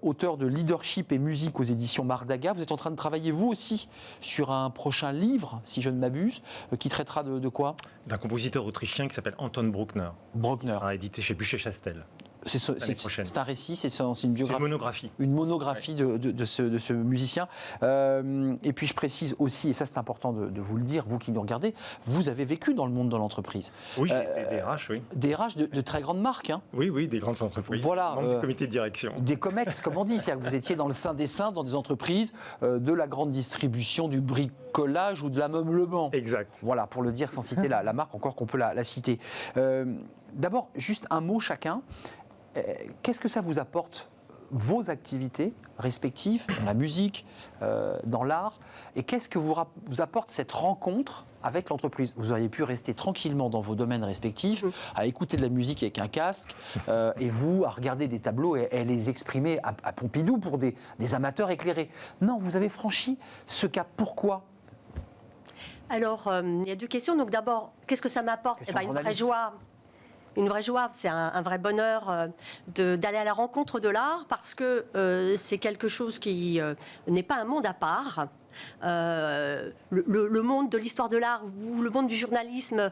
auteur de Leadership et musique aux éditions Mardaga. Vous êtes en train de travailler vous aussi sur un prochain livre, si je ne m'abuse, qui traitera de quoi ? D'un compositeur autrichien qui s'appelle Anton Bruckner. Bruckner. Ça sera édité chez Bûcher-Chastel. C'est un récit, c'est une biographie. C'est une monographie. Une monographie de ce musicien. Et puis je précise aussi, et ça c'est important de vous le dire, vous qui nous regardez, vous avez vécu dans le monde de l'entreprise. Oui, des RH, oui. Des RH de très grandes marques. Hein. Oui, des grandes entreprises. Voilà. Membre du comité de direction. Des COMEX, comme on dit. C'est-à-dire que vous étiez dans le sein des saints, dans des entreprises de la grande distribution, du bricolage ou de l'ameublement. Exact. Voilà, pour le dire sans citer la marque, encore qu'on peut la citer. D'abord, juste un mot chacun. Qu'est-ce que ça vous apporte, vos activités respectives, dans la musique, dans l'art, et qu'est-ce que vous apporte cette rencontre avec l'entreprise? Vous auriez pu rester tranquillement dans vos domaines respectifs, à écouter de la musique avec un casque, et vous, à regarder des tableaux et les exprimer à Pompidou pour des amateurs éclairés. Non, vous avez franchi ce cap. Pourquoi? Alors, il y a deux questions. Donc d'abord, qu'est-ce que ça m'apporte? Une vraie joie. Une vraie joie, c'est un vrai bonheur d'aller à la rencontre de l'art parce que c'est quelque chose qui n'est pas un monde à part. Le monde de l'histoire de l'art ou le monde du journalisme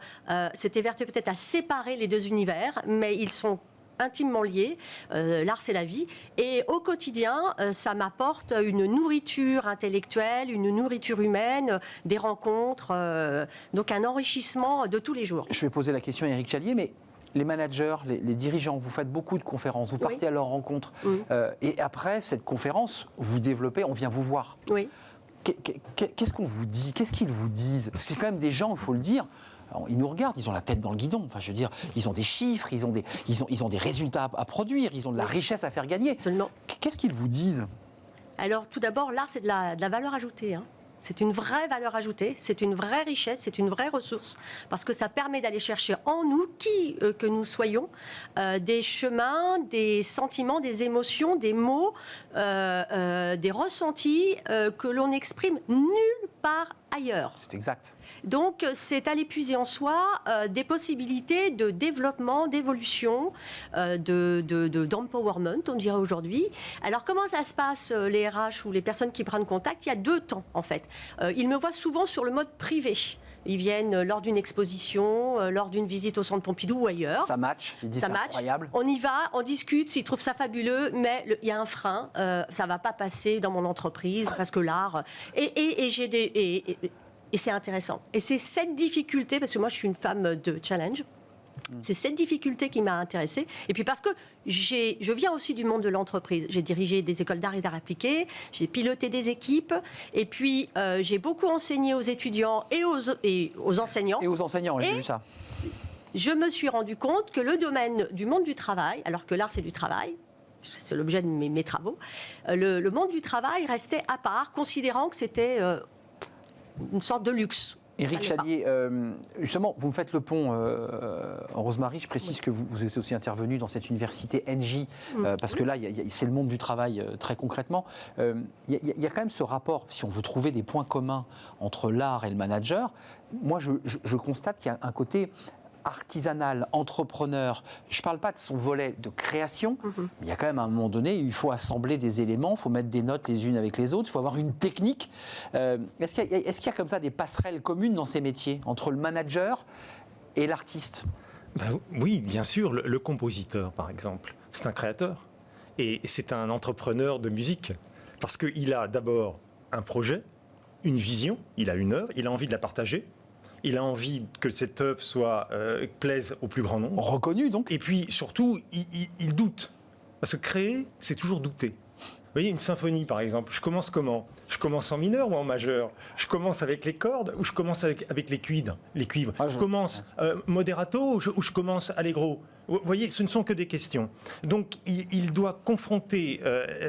s'est évertué peut-être à séparer les deux univers, mais ils sont intimement liés. L'art, c'est la vie. Et au quotidien, ça m'apporte une nourriture intellectuelle, une nourriture humaine, des rencontres, donc un enrichissement de tous les jours. Je vais poser la question à Éric Chalier, mais les managers, les dirigeants, vous faites beaucoup de conférences, vous partez à leur rencontre. Et après cette conférence, vous développez, on vient vous voir. Oui. Qu'est-ce qu'on vous dit? Qu'est-ce qu'ils vous disent? Parce que c'est quand même des gens, il faut le dire, ils nous regardent, ils ont la tête dans le guidon. Enfin, je veux dire, ils ont des chiffres, ils ont des résultats à produire, ils ont de la richesse à faire gagner. Absolument. Qu'est-ce qu'ils vous disent? Alors, tout d'abord, l'art, c'est de la valeur ajoutée. Hein. C'est une vraie valeur ajoutée, c'est une vraie richesse, c'est une vraie ressource, parce que ça permet d'aller chercher en nous, qui que nous soyons, des chemins, des sentiments, des émotions, des mots, des ressentis que l'on n'exprime nulle part ailleurs. C'est exact. Donc, c'est aller puiser en soi des possibilités de développement, d'évolution, d'empowerment, on dirait aujourd'hui. Alors, comment ça se passe, les RH ou les personnes qui prennent contact? Il y a 2 temps, en fait. Ils me voient souvent sur le mode privé. Ils viennent lors d'une exposition, lors d'une visite au Centre Pompidou ou ailleurs. Ça match, ils disent c'est incroyable. On y va, on discute, s'ils trouvent ça fabuleux, mais il y a un frein. Ça ne va pas passer dans mon entreprise, parce que l'art... Et c'est intéressant. Et c'est cette difficulté, parce que moi je suis une femme de challenge, c'est cette difficulté qui m'a intéressée. Et puis parce que je viens aussi du monde de l'entreprise. J'ai dirigé des écoles d'art et d'art appliqué, j'ai piloté des équipes, et puis j'ai beaucoup enseigné aux étudiants et aux enseignants. Et aux enseignants, j'ai vu ça. Je me suis rendu compte que le domaine du monde du travail, alors que l'art c'est du travail, c'est l'objet de mes travaux, le monde du travail restait à part, considérant que c'était... une sorte de luxe. Éric Chalier, justement, vous me faites le pont, Rosemary, je précise que vous êtes aussi intervenu dans cette université NJ, parce que là, c'est le monde du travail très concrètement. Il y a quand même ce rapport, si on veut trouver des points communs entre l'art et le manager, moi je constate qu'il y a un côté artisanal, entrepreneur. Je ne parle pas de son volet de création, mais il y a quand même un moment donné, il faut assembler des éléments, il faut mettre des notes les unes avec les autres, il faut avoir une technique. Est-ce qu'il y a comme ça des passerelles communes dans ces métiers, entre le manager et l'artiste? Oui, bien sûr. Le compositeur, par exemple, c'est un créateur. Et c'est un entrepreneur de musique. Parce qu'il a d'abord un projet, une vision, il a une œuvre, il a envie de la partager. Il a envie que cette œuvre plaise au plus grand nombre. Reconnu, donc. Et puis, surtout, il doute. Parce que créer, c'est toujours douter. Vous voyez, une symphonie, par exemple, je commence comment? Je commence en mineur ou en majeur? Je commence avec les cordes ou je commence avec les cuivres? Je commence moderato ou je commence allegro? Vous voyez, ce ne sont que des questions. Donc, il doit confronter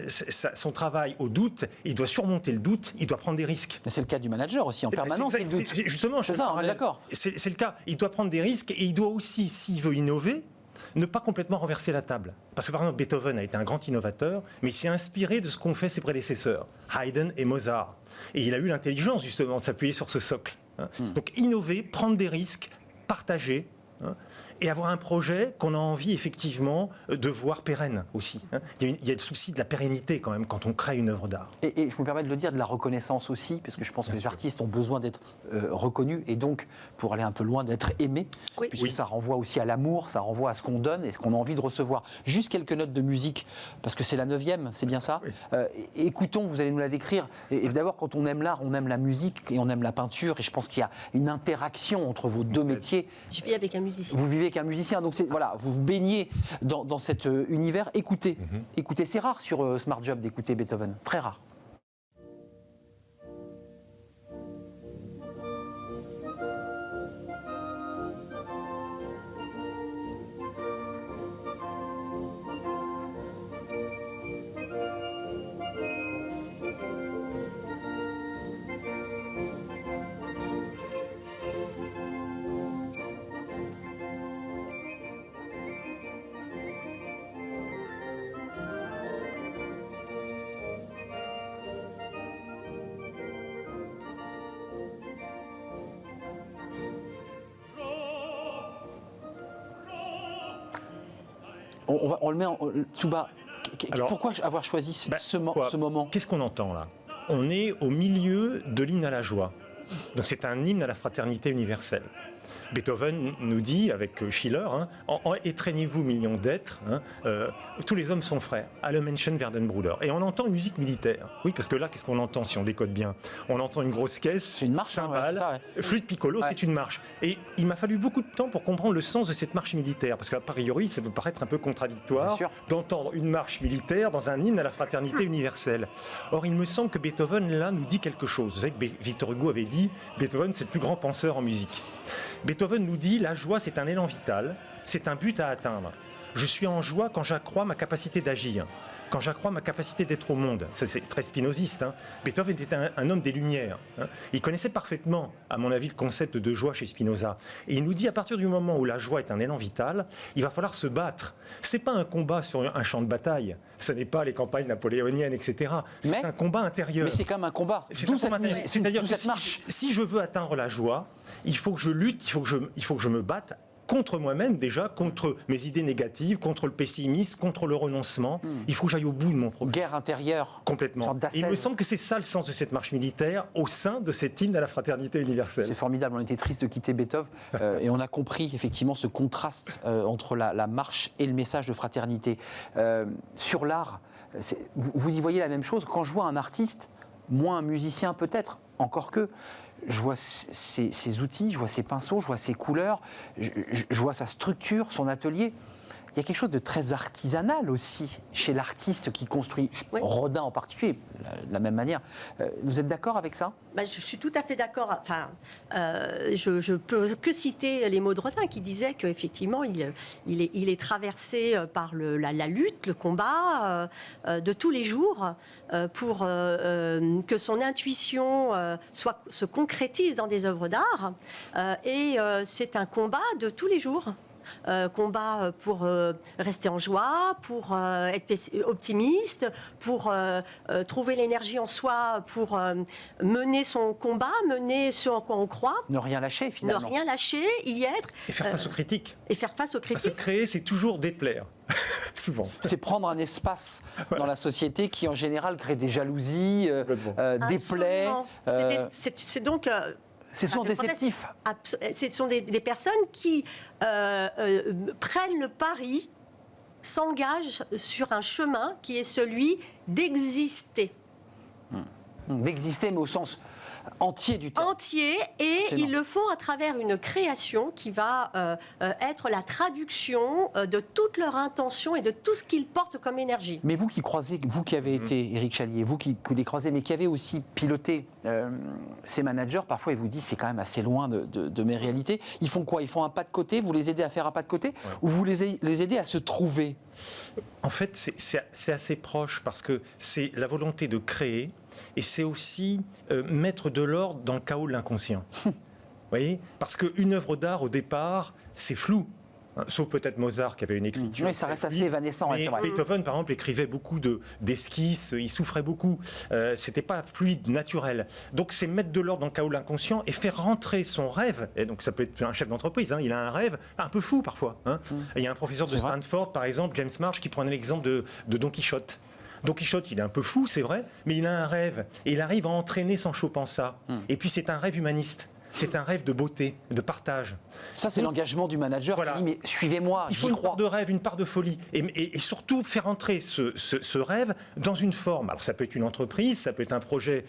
son travail au doute, il doit surmonter le doute, il doit prendre des risques. Mais c'est le cas du manager aussi, en permanence, il doute. Justement, c'est ça, on est d'accord. C'est le cas. Il doit prendre des risques et il doit aussi, s'il veut innover, ne pas complètement renverser la table. Parce que par exemple, Beethoven a été un grand innovateur, mais il s'est inspiré de ce qu'ont fait ses prédécesseurs, Haydn et Mozart. Et il a eu l'intelligence justement de s'appuyer sur ce socle. Donc innover, prendre des risques, partager. et avoir un projet qu'on a envie effectivement de voir pérenne aussi. Hein. Il y a le souci de la pérennité quand même quand on crée une œuvre d'art. Et je me permets de le dire, de la reconnaissance aussi, parce que je pense que les artistes ont besoin d'être reconnus et donc, pour aller un peu loin, d'être aimés, puisque ça renvoie aussi à l'amour, ça renvoie à ce qu'on donne et ce qu'on a envie de recevoir. Juste quelques notes de musique, parce que c'est la 9e, c'est bien ça. Écoutons, vous allez nous la décrire. Et d'abord, quand on aime l'art, on aime la musique et on aime la peinture, et je pense qu'il y a une interaction entre vos deux métiers. Je vis avec un musicien. Vous vivez avec un musicien, donc voilà, vous vous baignez dans cet univers. Écoutez, écoutez, c'est rare sur Smart Job d'écouter Beethoven, très rare. On le met en Tsuba. Alors, pourquoi avoir choisi ce moment? Qu'est-ce qu'on entend là? On est au milieu de l'hymne à la joie. Donc c'est un hymne à la fraternité universelle. Beethoven nous dit, avec Schiller, hein, étreignez-vous millions d'êtres, hein, tous les hommes sont frères, alle Menschen werden Brüder. Et on entend une musique militaire. Oui, parce que là, qu'est-ce qu'on entend si on décode bien? On entend une grosse caisse, une marche, cymbales, flûte piccolo, c'est une marche. Et il m'a fallu beaucoup de temps pour comprendre le sens de cette marche militaire, parce qu'a priori, ça peut paraître un peu contradictoire d'entendre une marche militaire dans un hymne à la fraternité universelle. Or, il me semble que Beethoven, là, nous dit quelque chose. Vous savez que Victor Hugo avait dit, Beethoven, c'est le plus grand penseur en musique. Beethoven nous dit, la joie, c'est un élan vital, c'est un but à atteindre. Je suis en joie quand j'accrois ma capacité d'agir, quand j'accrois ma capacité d'être au monde. C'est très spinoziste. Hein. Beethoven était un homme des Lumières. Hein. Il connaissait parfaitement, à mon avis, le concept de joie chez Spinoza. Et il nous dit, à partir du moment où la joie est un élan vital, il va falloir se battre. C'est pas un combat sur un champ de bataille. Ce n'est pas les campagnes napoléoniennes, etc. C'est un combat intérieur. Mais c'est quand même un combat. C'est-à-dire que si je veux atteindre la joie, il faut que je lutte, il faut que je me batte contre moi-même déjà, contre mes idées négatives, contre le pessimisme, contre le renoncement. Il faut que j'aille au bout de mon projet. Guerre intérieure. Complètement. Et il me semble que c'est ça le sens de cette marche militaire au sein de cet hymne à la fraternité universelle. C'est formidable, on était triste de quitter Beethoven et on a compris effectivement ce contraste entre la marche et le message de fraternité. Sur l'art, vous y voyez la même chose. Quand je vois un artiste, moins un musicien peut-être, encore que, je vois ses outils, je vois ses pinceaux, je vois ses couleurs, je vois sa structure, son atelier. Il y a quelque chose de très artisanal aussi chez l'artiste qui construit, Rodin en particulier, de la même manière. Vous êtes d'accord avec ça? Je suis tout à fait d'accord. Enfin, je peux que citer les mots de Rodin qui disait qu'effectivement, il est traversé par la lutte, le combat de tous les jours pour que son intuition se concrétise dans des œuvres d'art. Et c'est un combat de tous les jours. Combat pour rester en joie, pour être optimiste, pour trouver l'énergie en soi, pour mener son combat, mener ce en quoi on croit. Ne rien lâcher finalement. Ne rien lâcher, y être. Et faire face aux critiques. Et faire face aux critiques. Parce que créer, c'est toujours déplaire. Souvent. C'est prendre un espace dans la société qui en général crée des jalousies, déplaît. C'est donc... Ce sont déceptifs. Ce sont des personnes qui prennent le pari, s'engagent sur un chemin qui est celui d'exister. D'exister, mais au sens entier du terme. Entier, et ils le font à travers une création qui va être la traduction de toute leur intention et de tout ce qu'ils portent comme énergie. Mais vous qui croisez, vous qui avez été Éric Chalier, vous qui les croisez, mais qui avez aussi piloté ces managers, parfois ils vous disent c'est quand même assez loin de mes réalités. Ils font quoi? Ils font un pas de côté? Vous les aidez à faire un pas de côté? Ou vous les aidez à se trouver? En fait, c'est assez proche parce que c'est la volonté de créer et c'est aussi mettre de l'ordre dans le chaos de l'inconscient. Vous voyez? Parce qu'une œuvre d'art, au départ, c'est flou. Sauf peut-être Mozart qui avait une écriture. Oui, ça reste assez évanescent, Mais c'est vrai. Beethoven, par exemple, écrivait beaucoup d'esquisses, il souffrait beaucoup. C'était pas fluide, naturel. Donc c'est mettre de l'ordre dans le chaos de l'inconscient et faire rentrer son rêve. Et donc ça peut être un chef d'entreprise, il a un rêve un peu fou parfois. Et il y a un professeur de Stanford, par exemple, James Marsh, qui prenait l'exemple de Don Quichotte. Don Quichotte, il est un peu fou, c'est vrai, mais il a un rêve. Et il arrive à entraîner Sancho Panza. Et puis c'est un rêve humaniste. C'est un rêve de beauté, de partage. Ça, c'est l'engagement du manager qui dit, mais suivez-moi, il faut une part de rêve, une part de folie. Et surtout, faire entrer ce rêve dans une forme. Alors, ça peut être une entreprise, ça peut être un projet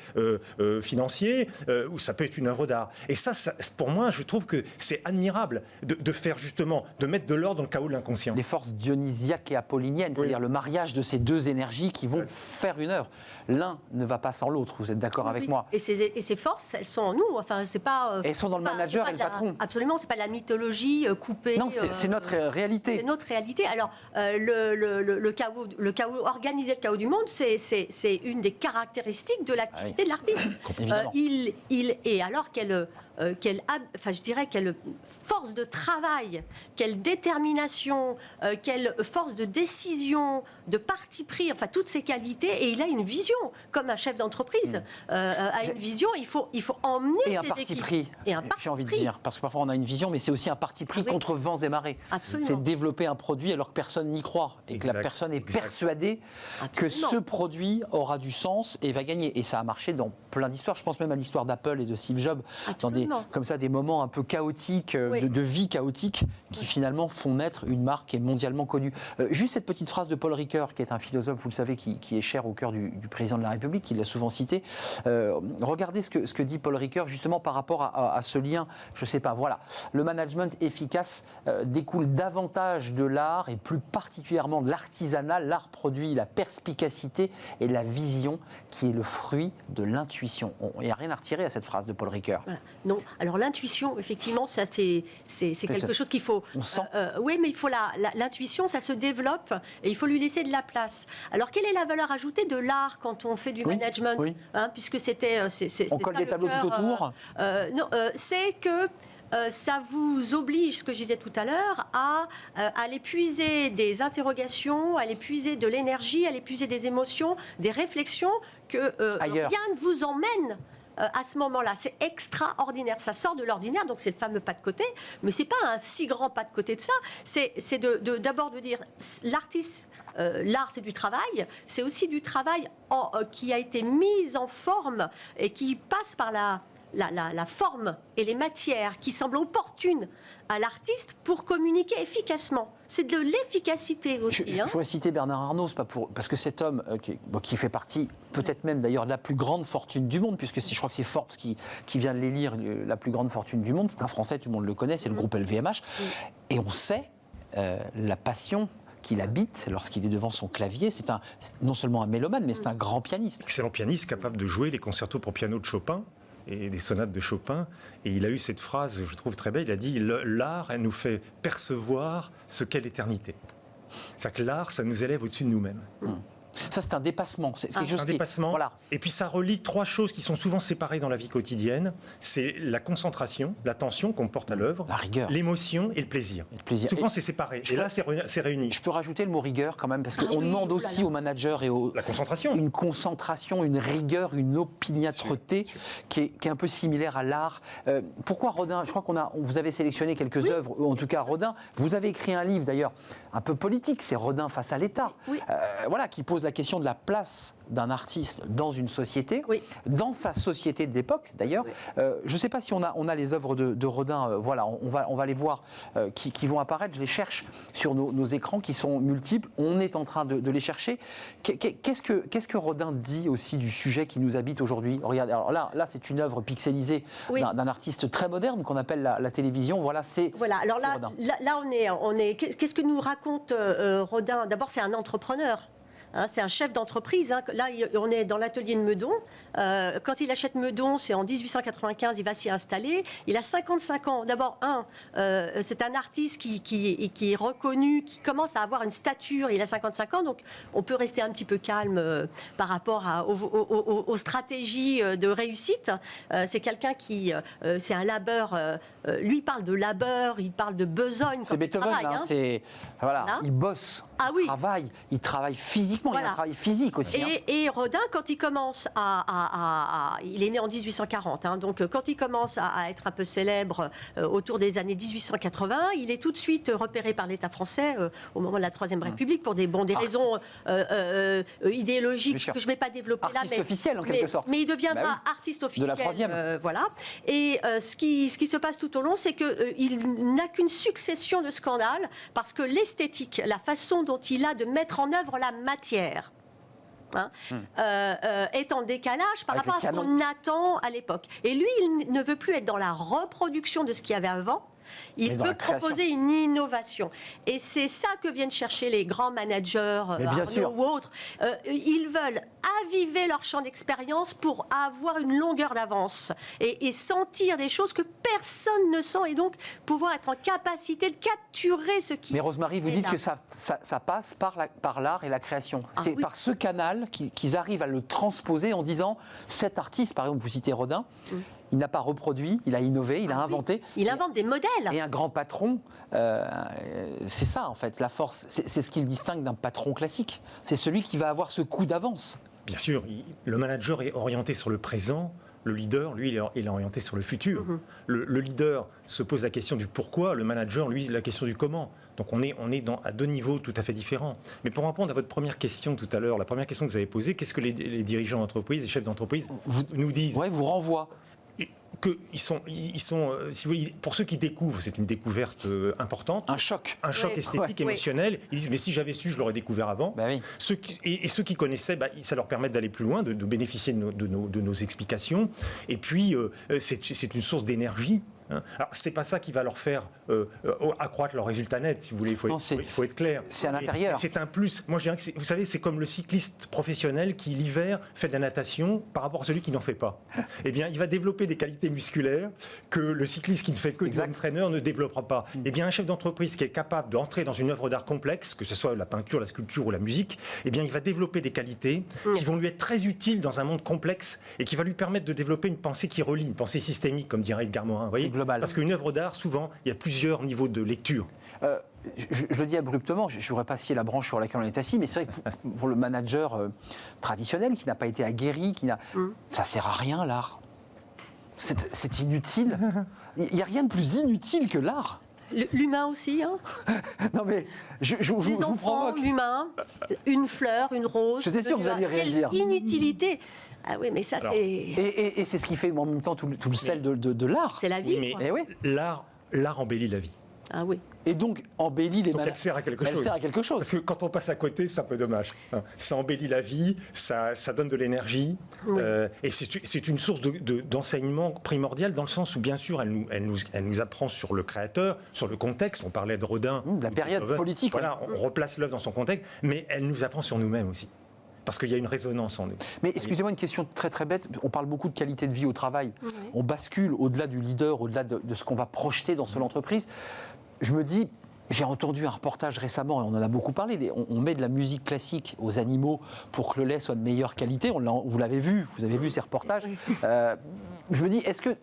financier, ou ça peut être une œuvre d'art. Et ça, pour moi, je trouve que c'est admirable de faire justement, de mettre de l'ordre dans le chaos de l'inconscient. Les forces dionysiaques et apolliniennes, c'est-à-dire le mariage de ces deux énergies qui vont faire une œuvre. L'un ne va pas sans l'autre, vous êtes d'accord avec moi? Et ces forces, elles sont en nous. Enfin, c'est pas. Elles sont dans le manager et le patron. Absolument, c'est pas de la mythologie coupée. Non, c'est notre réalité. C'est notre réalité. Alors, le chaos, organiser le chaos du monde, c'est une des caractéristiques de l'activité de l'artiste. Et alors quelle force de travail, quelle détermination, quelle force de décision, de parti pris, enfin toutes ces qualités, et il a une vision, comme un chef d'entreprise a une vision, il faut emmener et un ses parti équipes. pris, j'ai envie de dire, parce que parfois on a une vision, mais c'est aussi un parti pris contre vents et marées. Absolument. C'est de développer un produit alors que personne n'y croit, et que la personne est persuadée que ce produit aura du sens et va gagner. Et ça a marché dans plein d'histoires, je pense même à l'histoire d'Apple et de Steve Jobs, dans comme ça des moments un peu chaotiques, de vie chaotique, qui finalement font naître une marque qui est mondialement connue. Juste cette petite phrase de Paul Ricoeur, qui est un philosophe, vous le savez, qui est cher au cœur du président de la République, qui l'a souvent cité. Regardez ce que dit Paul Ricoeur justement par rapport à ce lien, je sais pas, voilà. Le management efficace découle davantage de l'art et plus particulièrement de l'artisanat. L'art produit la perspicacité et la vision qui est le fruit de l'intuition. Il n'y a rien à retirer à cette phrase de Paul Ricoeur. Voilà. Non, alors l'intuition, effectivement, ça c'est quelque chose qu'il faut. On sent. Oui, mais il faut l'intuition, ça se développe et il faut lui laisser de la place. Alors quelle est la valeur ajoutée de l'art quand on fait du management, puisque c'était on colle des tableaux tout autour. Non, c'est que ça vous oblige, ce que je disais tout à l'heure, à aller puiser des interrogations, à aller puiser de l'énergie, à aller puiser des émotions, des réflexions que rien ne vous emmène. À ce moment-là, c'est extraordinaire. Ça sort de l'ordinaire, donc c'est le fameux pas de côté. Mais c'est pas un si grand pas de côté de ça. C'est d'abord de dire l'artiste, l'art, c'est du travail. C'est aussi du travail qui a été mis en forme et qui passe par la forme et les matières qui semblent opportunes à l'artiste pour communiquer efficacement. C'est de l'efficacité aussi. Je voudrais citer Bernard Arnault, parce que cet homme qui fait partie, peut-être même d'ailleurs de la plus grande fortune du monde, puisque je crois que c'est Forbes qui vient de l'élire, la plus grande fortune du monde, c'est un Français, tout le monde le connaît, c'est le groupe LVMH, et on sait la passion qu'il habite lorsqu'il est devant son clavier. C'est non seulement un mélomane, mais c'est un grand pianiste. Excellent pianiste, capable de jouer les concertos pour piano de Chopin et des sonates de Chopin. Et il a eu cette phrase, je trouve très belle, il a dit « L'art, elle nous fait percevoir ce qu'est l'éternité ». C'est-à-dire que l'art, ça nous élève au-dessus de nous-mêmes. Ça, c'est un dépassement. C'est un dépassement. Voilà. Et puis ça relie trois choses qui sont souvent séparées dans la vie quotidienne. C'est la concentration, l'attention qu'on porte à l'œuvre, la rigueur, l'émotion et le plaisir. Souvent, c'est séparé. Et là, c'est réuni. Je peux rajouter le mot rigueur quand même, parce qu'on demande aussi aux managers et la concentration. Une concentration, une rigueur, une opiniâtreté qui est un peu similaire à l'art. Pourquoi Rodin? Je crois vous avez sélectionné quelques œuvres, ou en tout cas Rodin. Vous avez écrit un livre d'ailleurs un peu politique, c'est Rodin face à l'État. Voilà, qui pose la question de la place d'un artiste dans une société, dans sa société de l'époque d'ailleurs. Je ne sais pas si on a les œuvres de Rodin, voilà, on va les voir qui vont apparaître. Je les cherche sur nos écrans qui sont multiples. On est en train de les chercher. Qu'est-ce que Rodin dit aussi du sujet qui nous habite aujourd'hui? Regardez, alors là c'est une œuvre pixelisée d'un artiste très moderne qu'on appelle la télévision. Voilà, alors là on est. Qu'est-ce que nous raconte Rodin? D'abord, c'est un entrepreneur. Hein, c'est un chef d'entreprise. Hein. Là, on est dans l'atelier de Meudon. Quand il achète Meudon, c'est en 1895, il va s'y installer. Il a 55 ans. D'abord, c'est un artiste qui est reconnu, qui commence à avoir une stature. Il a 55 ans, donc on peut rester un petit peu calme par rapport aux stratégies de réussite. C'est quelqu'un c'est un labeur. Lui, il parle de labeur, il parle de besogne. C'est Beethoven, travaille, hein. Voilà. Il bosse, il travaille physiquement, il a un travail physique aussi. Et Rodin, quand il commence il est né en 1840, hein, donc quand il commence à être un peu célèbre autour des années 1880, il est tout de suite repéré par l'État français au moment de la Troisième République pour des raisons idéologiques que je ne vais pas développer là. Artiste officiel en quelque sorte. Mais il deviendra artiste officiel. De la Troisième. Voilà. Et ce qui se passe tout au long, c'est qu'il n'a qu'une succession de scandales parce que l'esthétique, la façon dont il a de mettre en œuvre la matière, est en décalage par rapport à ce qu'on attend à l'époque. Et lui, il ne veut plus être dans la reproduction de ce qu'il y avait avant. Il veut proposer une innovation. Et c'est ça que viennent chercher les grands managers, Arnaud ou autres. Ils veulent aviver leur champ d'expérience pour avoir une longueur d'avance et sentir des choses que personne ne sent et donc pouvoir être en capacité de capturer ce qui... Mais Rosemary, vous dites que ça passe par l'art et la création. C'est par ce canal qu'ils arrivent à le transposer en disant cet artiste, par exemple, vous citez Rodin, il n'a pas reproduit, il a innové, il a inventé. Il invente des modèles. Et un grand patron, c'est ça en fait, la force. C'est ce qui le distingue d'un patron classique. C'est celui qui va avoir ce coup d'avance. Bien sûr, le manager est orienté sur le présent. Le leader, lui, il est orienté sur le futur. Le leader se pose la question du pourquoi, le manager, lui, la question du comment. Donc on est à deux niveaux tout à fait différents. Mais pour répondre à votre première question tout à l'heure, la première question que vous avez posée, qu'est-ce que les dirigeants d'entreprise, les chefs d'entreprise nous disent ? Oui, vous renvoient. Ils sont, si vous voulez, pour ceux qui découvrent, c'est une découverte importante. Un choc esthétique, émotionnel. Ils disent, mais si j'avais su, je l'aurais découvert avant. Oui. Ceux qui connaissaient, ça leur permet d'aller plus loin, de bénéficier de nos explications. Et puis, c'est une source d'énergie. Alors, c'est pas ça qui va leur faire accroître leurs résultats nets, si vous voulez. Il faut être clair. C'est à l'intérieur. C'est un plus. Moi, je dirais que vous savez, c'est comme le cycliste professionnel qui, l'hiver, fait de la natation par rapport à celui qui n'en fait pas. Eh bien, il va développer des qualités musculaires que le cycliste qui ne fait que du entraîneur ne développera pas. Eh bien, un chef d'entreprise qui est capable d'entrer dans une œuvre d'art complexe, que ce soit la peinture, la sculpture ou la musique, eh bien, il va développer des qualités qui vont lui être très utiles dans un monde complexe et qui va lui permettre de développer une pensée qui relie, une pensée systémique, comme dirait Edgar Morin. Vous voyez ? Global. Parce qu'une œuvre d'art, souvent, il y a plusieurs niveaux de lecture. Je le dis abruptement, je n'aurais pas scié la branche sur laquelle on est assis, mais c'est vrai que pour le manager traditionnel, qui n'a pas été aguerri, ça ne sert à rien, l'art. C'est inutile. Il n'y a rien de plus inutile que l'art. L'humain aussi, hein. Non mais, les vous enfants, provoque. L'humain, une fleur, une rose. J'étais sûr que vous alliez réagir. Quelle inutilité. Ah oui, mais ça, c'est... Et c'est ce qui fait en même temps tout le sel de l'art. C'est la vie. Oui, mais l'art embellit la vie. Ah oui. Et donc embellit les elle sert à quelque chose. Elle sert à quelque chose. Parce que quand on passe à côté, c'est un peu dommage. Ça embellit la vie, ça donne de l'énergie. Oui. Et c'est une source d'enseignement primordial dans le sens où, bien sûr, elle nous apprend sur le créateur, sur le contexte. On parlait de Rodin. La période politique. Voilà, on replace l'œuvre dans son contexte. Mais elle nous apprend sur nous-mêmes aussi. Parce qu'il y a une résonance en nous. Mais excusez-moi, une question très très bête. On parle beaucoup de qualité de vie au travail. Oui. On bascule au-delà du leader, au-delà de ce qu'on va projeter dans son entreprise. Je me dis, j'ai entendu un reportage récemment, et on en a beaucoup parlé, on met de la musique classique aux animaux pour que le lait soit de meilleure qualité. Vous l'avez vu, vous avez vu ces reportages. Je me dis, est-ce que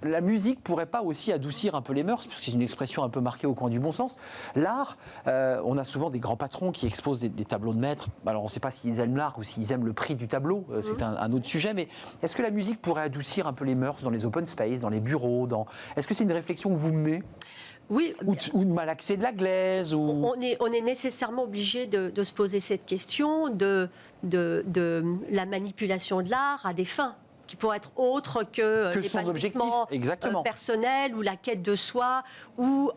la musique pourrait pas aussi adoucir un peu les mœurs, parce que c'est une expression un peu marquée au coin du bon sens. L'art, on a souvent des grands patrons qui exposent des tableaux de maîtres. Alors on ne sait pas s'ils aiment l'art ou s'ils aiment le prix du tableau, c'est un autre sujet, mais est-ce que la musique pourrait adoucir un peu les mœurs dans les open space, dans les bureaux, Est-ce que c'est une réflexion que vous menez ? Oui. Ou de malaxer de la glaise ou... on est nécessairement obligé de se poser cette question de la manipulation de l'art à des fins qui pourrait être autre que son objectif personnel ou la quête de soi ou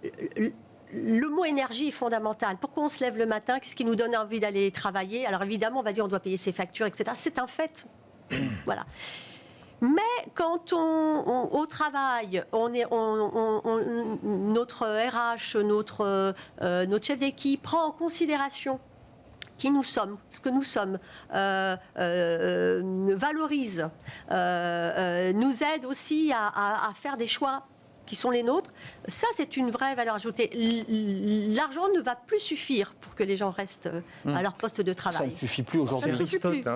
le mot énergie est fondamental. Pourquoi on se lève le matin? Qu'est-ce qui nous donne envie d'aller travailler? Alors évidemment, on va dire on doit payer ses factures, etc. C'est un fait. Voilà. Mais quand au travail, notre RH, notre chef d'équipe prend en considération qui nous sommes, ce que nous sommes, valorise, nous aide aussi à faire des choix qui sont les nôtres, ça c'est une vraie valeur ajoutée. L'argent ne va plus suffire pour que les gens restent à leur poste de travail. Ça ne suffit plus aujourd'hui.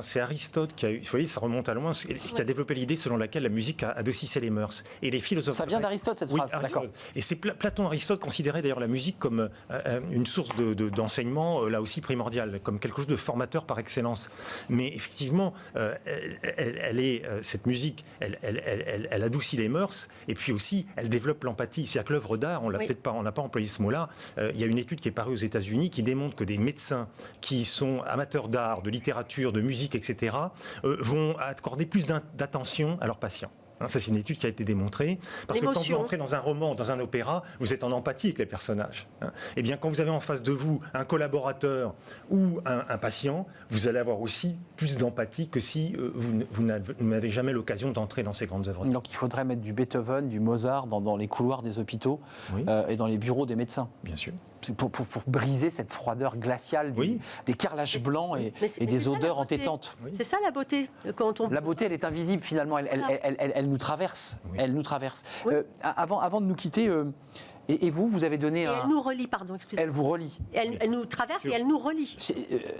C'est Aristote qui a eu, vous voyez, ça remonte à loin, qui a développé l'idée selon laquelle la musique adoucissait les mœurs. Et les philosophes... Ça vient d'Aristote cette phrase, d'accord. Et c'est Platon, Aristote considérait d'ailleurs la musique comme une source d'enseignement là aussi primordiale, comme quelque chose de formateur par excellence. Mais effectivement, cette musique, elle adoucit les mœurs, et puis aussi, elle développe l'empathie. C'est-à-dire que l'œuvre d'art, on n'a pas employé ce mot-là. Il y a une étude qui est parue aux États-Unis qui démontre que des médecins qui sont amateurs d'art, de littérature, de musique, etc., vont accorder plus d'attention à leurs patients. Ça, c'est une étude qui a été démontrée. Parce que quand vous entrez dans un roman, dans un opéra, vous êtes en empathie avec les personnages. Eh bien, quand vous avez en face de vous un collaborateur ou un patient, vous allez avoir aussi plus d'empathie que si vous n'avez jamais l'occasion d'entrer dans ces grandes œuvres. Donc, il faudrait mettre du Beethoven, du Mozart dans les couloirs des hôpitaux et dans les bureaux des médecins. Bien sûr. Pour briser cette froideur glaciale des carrelages blancs et des odeurs entêtantes. C'est ça la beauté. La beauté, elle est invisible finalement, elle nous traverse. Elle nous traverse. Oui. Avant de nous quitter, et vous avez donné Elle nous relie, pardon, excusez-moi. Elle vous relie. Elle nous traverse et elle nous relie.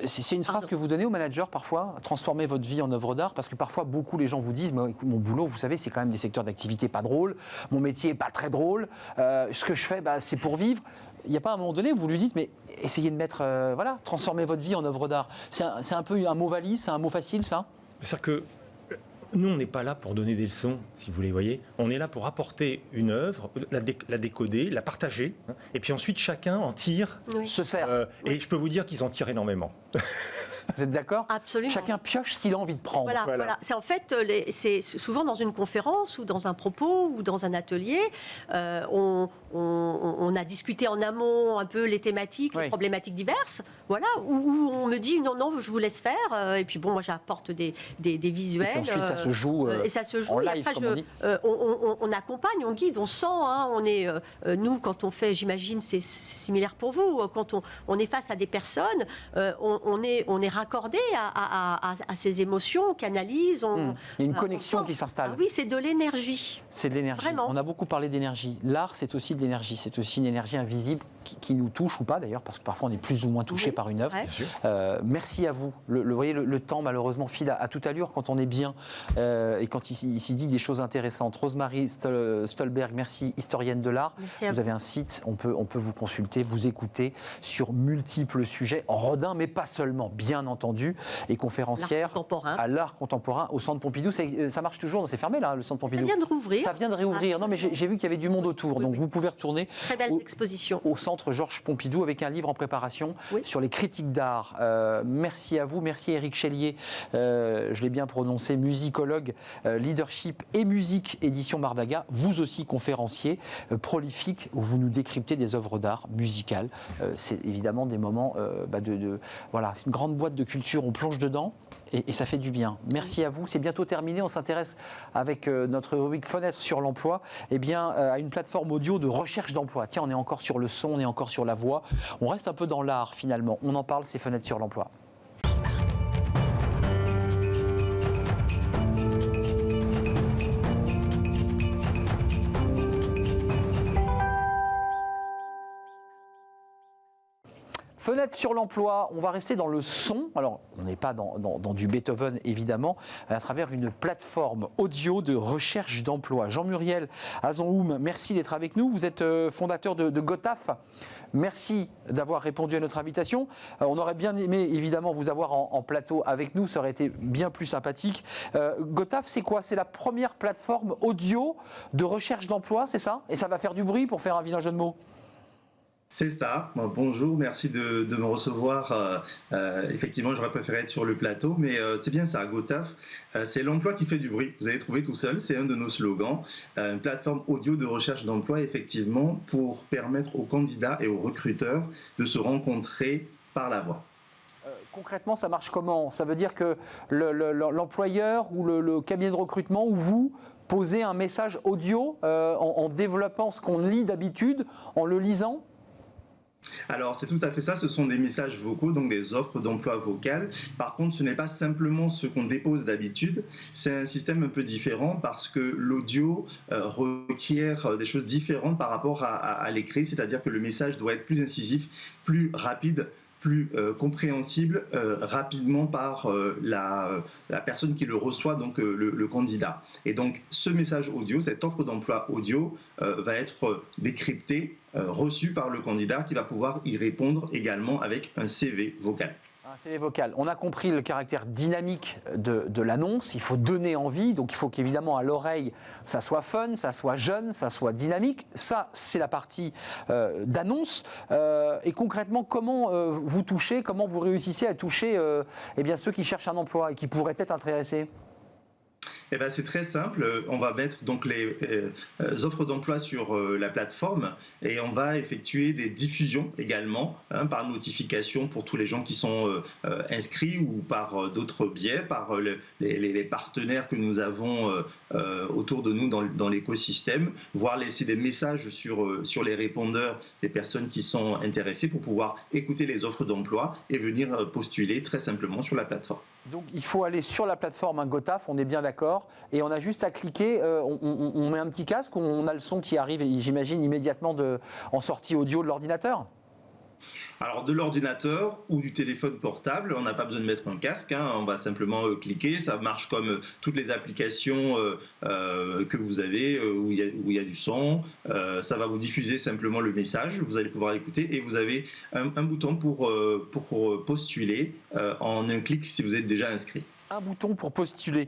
C'est une phrase que vous donnez aux managers parfois, transformer votre vie en œuvre d'art, parce que parfois beaucoup les gens vous disent, mon boulot, vous savez, c'est quand même des secteurs d'activité pas drôles, mon métier est pas très drôle, ce que je fais, c'est pour vivre. Il n'y a pas un moment donné où vous lui dites, mais essayez de mettre, transformer votre vie en œuvre d'art. C'est un peu un mot valise, c'est un mot facile, ça ? C'est-à-dire que nous, on n'est pas là pour donner des leçons, si vous les voyez. On est là pour apporter une œuvre, la décoder, la partager, et puis ensuite chacun en tire. Se sert. Et je peux vous dire qu'ils en tirent énormément. Vous êtes d'accord ? Absolument. Chacun pioche ce qu'il a envie de prendre. Voilà. C'est en fait, c'est souvent dans une conférence ou dans un propos ou dans un atelier, on a discuté en amont un peu les thématiques, les problématiques diverses, où on me dit non, je vous laisse faire, et puis bon, moi j'apporte des visuels. Et puis ensuite ça se joue, et ça se joue en live, après, comme on dit. On accompagne, on guide, on sent, nous quand on fait, j'imagine c'est similaire pour vous, quand on est face à des personnes, on est raccordé à ces émotions, on canalise. Il y a une connexion qui s'installe. Oui, c'est de l'énergie. C'est de l'énergie. Vraiment. On a beaucoup parlé d'énergie. L'art, c'est aussi de l'énergie. C'est aussi une énergie invisible qui nous touche ou pas d'ailleurs, parce que parfois on est plus ou moins touché par une œuvre. Merci à vous. Vous voyez, le temps malheureusement file à toute allure quand on est bien et quand il s'y dit des choses intéressantes. Rosemarie Stolberg, merci, historienne de l'art. Vous avez un site, on peut vous consulter, vous écouter sur multiples sujets. Rodin, mais pas seulement, bien entendu, et conférencière à l'art contemporain au Centre Pompidou. Ça marche toujours, c'est fermé là, le Centre Pompidou. Ça vient de rouvrir. Ça vient de réouvrir. Non, mais j'ai vu qu'il y avait du monde autour, donc vous pouvez retourner très belles expositions au Centre Georges Pompidou avec un livre en préparation sur les critiques d'art. Merci à vous, merci Éric Chélier, je l'ai bien prononcé, musicologue, leadership et musique, édition Mardaga. Vous aussi conférencier prolifique où vous nous décryptez des œuvres d'art musicales. C'est évidemment des moments voilà, une grande boîte de culture, on plonge dedans. Et ça fait du bien. Merci à vous. C'est bientôt terminé. On s'intéresse avec notre rubrique Fenêtre sur l'emploi à une plateforme audio de recherche d'emploi. Tiens, on est encore sur le son, on est encore sur la voix. On reste un peu dans l'art finalement. On en parle, c'est Fenêtre sur l'emploi. Fenêtre sur l'emploi, on va rester dans le son. Alors, on n'est pas dans du Beethoven, évidemment, à travers une plateforme audio de recherche d'emploi. Jean-Muriel Azonhoum, merci d'être avec nous. Vous êtes fondateur de Gotaf. Merci d'avoir répondu à notre invitation. On aurait bien aimé, évidemment, vous avoir en plateau avec nous. Ça aurait été bien plus sympathique. Gotaf, c'est quoi ? C'est la première plateforme audio de recherche d'emploi, c'est ça ? Et ça va faire du bruit pour faire un vilain jeu de mots ? C'est ça. Bonjour, merci de me recevoir. Effectivement, j'aurais préféré être sur le plateau, mais c'est bien ça, Gotaf. C'est l'emploi qui fait du bruit. Vous avez trouvé tout seul, c'est un de nos slogans. Une plateforme audio de recherche d'emploi, effectivement, pour permettre aux candidats et aux recruteurs de se rencontrer par la voix. Concrètement, ça marche comment ? Ça veut dire que l'employeur ou le cabinet de recrutement ou vous posez un message audio en développant ce qu'on lit d'habitude, en le lisant ? Alors, c'est tout à fait ça, ce sont des messages vocaux, donc des offres d'emploi vocales. Par contre, ce n'est pas simplement ce qu'on dépose d'habitude, c'est un système un peu différent parce que l'audio requiert des choses différentes par rapport à l'écrit, c'est-à-dire que le message doit être plus incisif, plus rapide, plus compréhensible rapidement par la personne qui le reçoit, donc le candidat. Et donc ce message audio, cette offre d'emploi audio va être décryptée, reçue par le candidat qui va pouvoir y répondre également avec un CV vocal. Un CV vocal. On a compris le caractère dynamique de l'annonce. Il faut donner envie. Donc il faut qu'évidemment à l'oreille, ça soit fun, ça soit jeune, ça soit dynamique. Ça, c'est la partie d'annonce. Et concrètement, comment vous touchez, comment vous réussissez à toucher eh bien, ceux qui cherchent un emploi et qui pourraient être intéressés ? Eh ben, c'est très simple. On va mettre donc les offres d'emploi sur la plateforme et on va effectuer des diffusions également par notification pour tous les gens qui sont inscrits ou par d'autres biais, par les partenaires que nous avons autour de nous dans l'écosystème, voire laisser des messages sur les répondeurs des personnes qui sont intéressées pour pouvoir écouter les offres d'emploi et venir postuler très simplement sur la plateforme. Donc il faut aller sur la plateforme Gotaf, on est bien d'accord, et on a juste à cliquer, on met un petit casque, on a le son qui arrive, j'imagine, immédiatement en sortie audio de l'ordinateur ? Alors de l'ordinateur ou du téléphone portable, on n'a pas besoin de mettre un casque, on va simplement cliquer, ça marche comme toutes les applications que vous avez où il y a du son, ça va vous diffuser simplement le message, vous allez pouvoir l'écouter et vous avez un bouton pour postuler en un clic si vous êtes déjà inscrit. Un bouton pour postuler.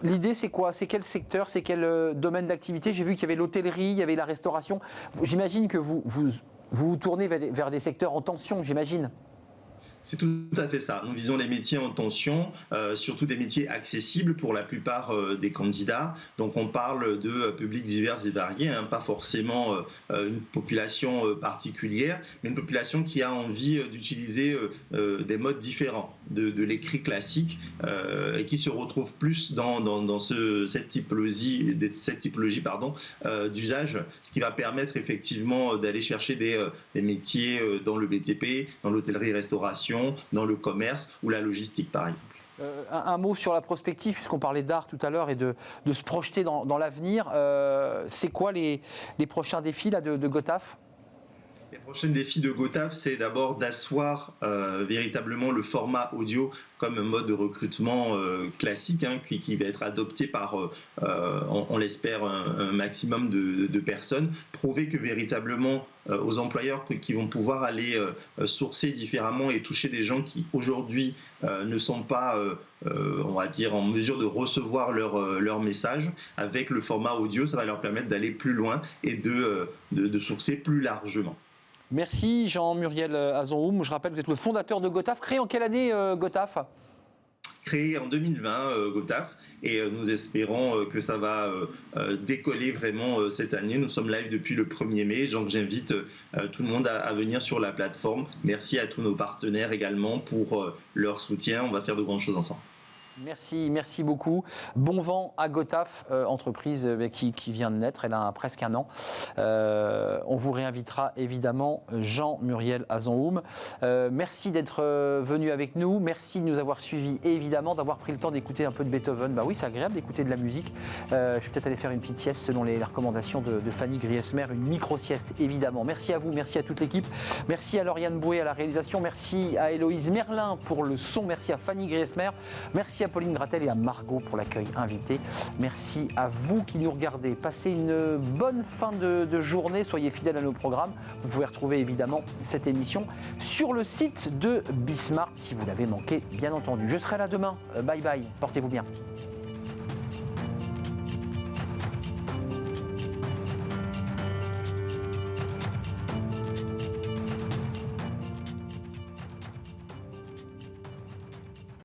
L'idée, c'est quoi? C'est quel secteur? C'est quel domaine d'activité? J'ai vu qu'il y avait l'hôtellerie, il y avait la restauration. J'imagine que vous vous tournez vers des secteurs en tension, j'imagine. C'est tout à fait ça. Nous visons les métiers en tension, surtout des métiers accessibles pour la plupart des candidats. Donc on parle de publics divers et variés, pas forcément une population particulière, mais une population qui a envie d'utiliser des modes différents de l'écrit classique et qui se retrouve plus dans cette typologie d'usage, ce qui va permettre effectivement d'aller chercher des métiers dans le BTP, dans l'hôtellerie-restauration, dans le commerce ou la logistique par exemple. Un mot sur la prospective, puisqu'on parlait d'art tout à l'heure et de se projeter dans l'avenir. C'est quoi les prochains défis là, de Gotaf ? Les prochains défis de Gotaf, c'est d'abord d'asseoir véritablement le format audio comme un mode de recrutement classique qui va être adopté par, on l'espère, un maximum de personnes. Prouver que véritablement aux employeurs qui vont pouvoir aller sourcer différemment et toucher des gens qui aujourd'hui ne sont pas, on va dire, en mesure de recevoir leur message. Avec le format audio, ça va leur permettre d'aller plus loin et de sourcer plus largement. Merci Jean-Muriel Azonhoum. Je rappelle que vous êtes le fondateur de Gotaf. Créé en quelle année Gotaf ? Créé en 2020, Gotaf, et nous espérons que ça va décoller vraiment cette année. Nous sommes live depuis le 1er mai, donc j'invite tout le monde à venir sur la plateforme. Merci à tous nos partenaires également pour leur soutien. On va faire de grandes choses ensemble. Merci beaucoup. Bon vent à Gotaf, entreprise qui vient de naître, elle a presque un an. On vous réinvitera évidemment, Jean-Muriel Azonhoum. Merci d'être venu avec nous, merci de nous avoir suivis et évidemment d'avoir pris le temps d'écouter un peu de Beethoven. Bah oui, c'est agréable d'écouter de la musique. Je vais peut-être aller faire une petite sieste selon les recommandations de Fanny Griesmer, une micro-sieste évidemment. Merci à vous, merci à toute l'équipe. Merci à Lauriane Boué à la réalisation, merci à Héloïse Merlin pour le son, merci à Fanny Griesmer, merci à Pauline Gratel et à Margot pour l'accueil invité. Merci à vous qui nous regardez. Passez une bonne fin de journée. Soyez fidèles à nos programmes. Vous pouvez retrouver évidemment cette émission sur le site de Bismart si vous l'avez manqué, bien entendu. Je serai là demain. Bye bye. Portez-vous bien.